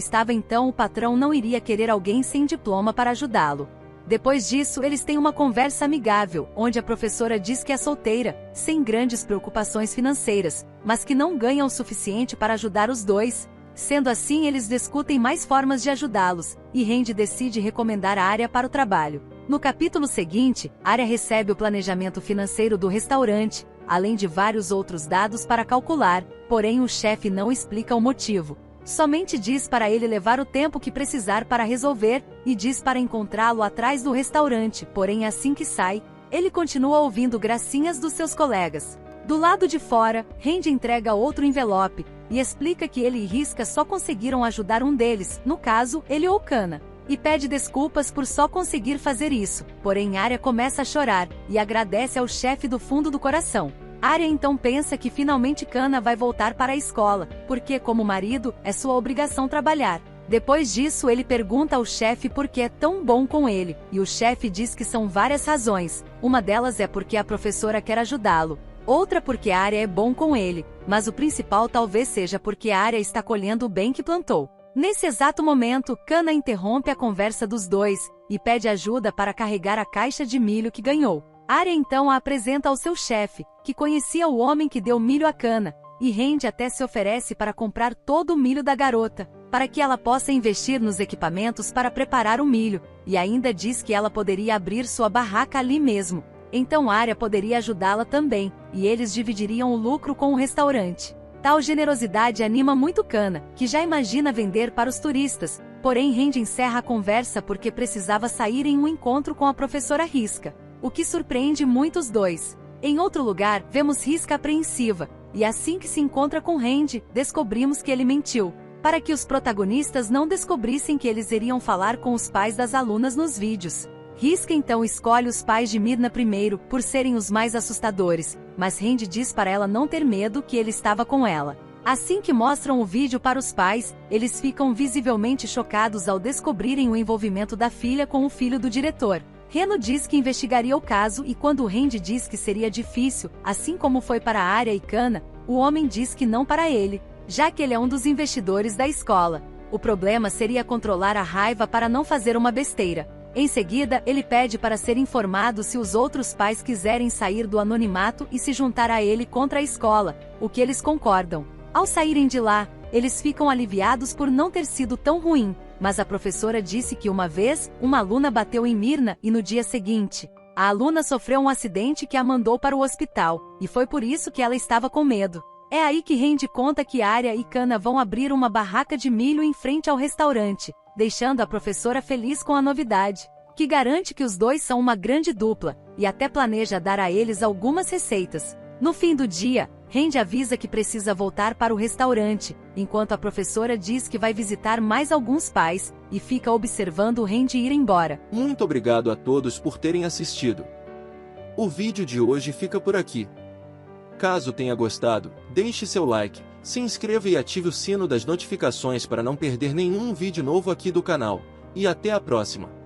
o patrão não iria querer alguém sem diploma para ajudá-lo. Depois disso, eles têm uma conversa amigável, onde a professora diz que é solteira, sem grandes preocupações financeiras, mas que não ganha o suficiente para ajudar os dois. Sendo assim, eles discutem mais formas de ajudá-los, e Randy decide recomendar a Arya para o trabalho. No capítulo seguinte, Arya recebe o planejamento financeiro do restaurante, além de vários outros dados para calcular, porém o chefe não explica o motivo. Somente diz para ele levar o tempo que precisar para resolver, e diz para encontrá-lo atrás do restaurante, porém assim que sai, ele continua ouvindo gracinhas dos seus colegas. Do lado de fora, Randy entrega outro envelope, e explica que ele e Riska só conseguiram ajudar um deles, no caso, ele ou Kana, e pede desculpas por só conseguir fazer isso, porém Arya começa a chorar, e agradece ao chefe do fundo do coração. Arya então pensa que finalmente Kana vai voltar para a escola, porque como marido, é sua obrigação trabalhar. Depois disso ele pergunta ao chefe por que é tão bom com ele, e o chefe diz que são várias razões, uma delas é porque a professora quer ajudá-lo, outra porque a Arya é bom com ele, mas o principal talvez seja porque a Arya está colhendo o bem que plantou. Nesse exato momento, Kana interrompe a conversa dos dois, e pede ajuda para carregar a caixa de milho que ganhou. Arya então a apresenta ao seu chefe, que conhecia o homem que deu milho a Kana, e Randy até se oferece para comprar todo o milho da garota, para que ela possa investir nos equipamentos para preparar o milho, e ainda diz que ela poderia abrir sua barraca ali mesmo. Então Arya poderia ajudá-la também, e eles dividiriam o lucro com o restaurante. Tal generosidade anima muito Kana, que já imagina vender para os turistas, porém Randy encerra a conversa porque precisava sair em um encontro com a professora Riska, o que surpreende muito os dois. Em outro lugar, vemos Riska apreensiva, e assim que se encontra com Randy, descobrimos que ele mentiu, para que os protagonistas não descobrissem que eles iriam falar com os pais das alunas nos vídeos. Riska então escolhe os pais de Mirna primeiro, por serem os mais assustadores, mas Randy diz para ela não ter medo que ele estava com ela. Assim que mostram o vídeo para os pais, eles ficam visivelmente chocados ao descobrirem o envolvimento da filha com o filho do diretor. Reno diz que investigaria o caso e quando Randy diz que seria difícil, assim como foi para Arya e Kana, o homem diz que não para ele, já que ele é um dos investidores da escola. O problema seria controlar a raiva para não fazer uma besteira. Em seguida, ele pede para ser informado se os outros pais quiserem sair do anonimato e se juntar a ele contra a escola, o que eles concordam. Ao saírem de lá, eles ficam aliviados por não ter sido tão ruim, mas a professora disse que uma vez, uma aluna bateu em Mirna e no dia seguinte, a aluna sofreu um acidente que a mandou para o hospital, e foi por isso que ela estava com medo. É aí que Randy conta que Arya e Kana vão abrir uma barraca de milho em frente ao restaurante, deixando a professora feliz com a novidade, que garante que os dois são uma grande dupla, e até planeja dar a eles algumas receitas. No fim do dia, Randy avisa que precisa voltar para o restaurante, enquanto a professora diz que vai visitar mais alguns pais, e fica observando o Randy ir embora. Muito obrigado a todos por terem assistido. O vídeo de hoje fica por aqui. Caso tenha gostado, deixe seu like, se inscreva e ative o sino das notificações para não perder nenhum vídeo novo aqui do canal. E até a próxima!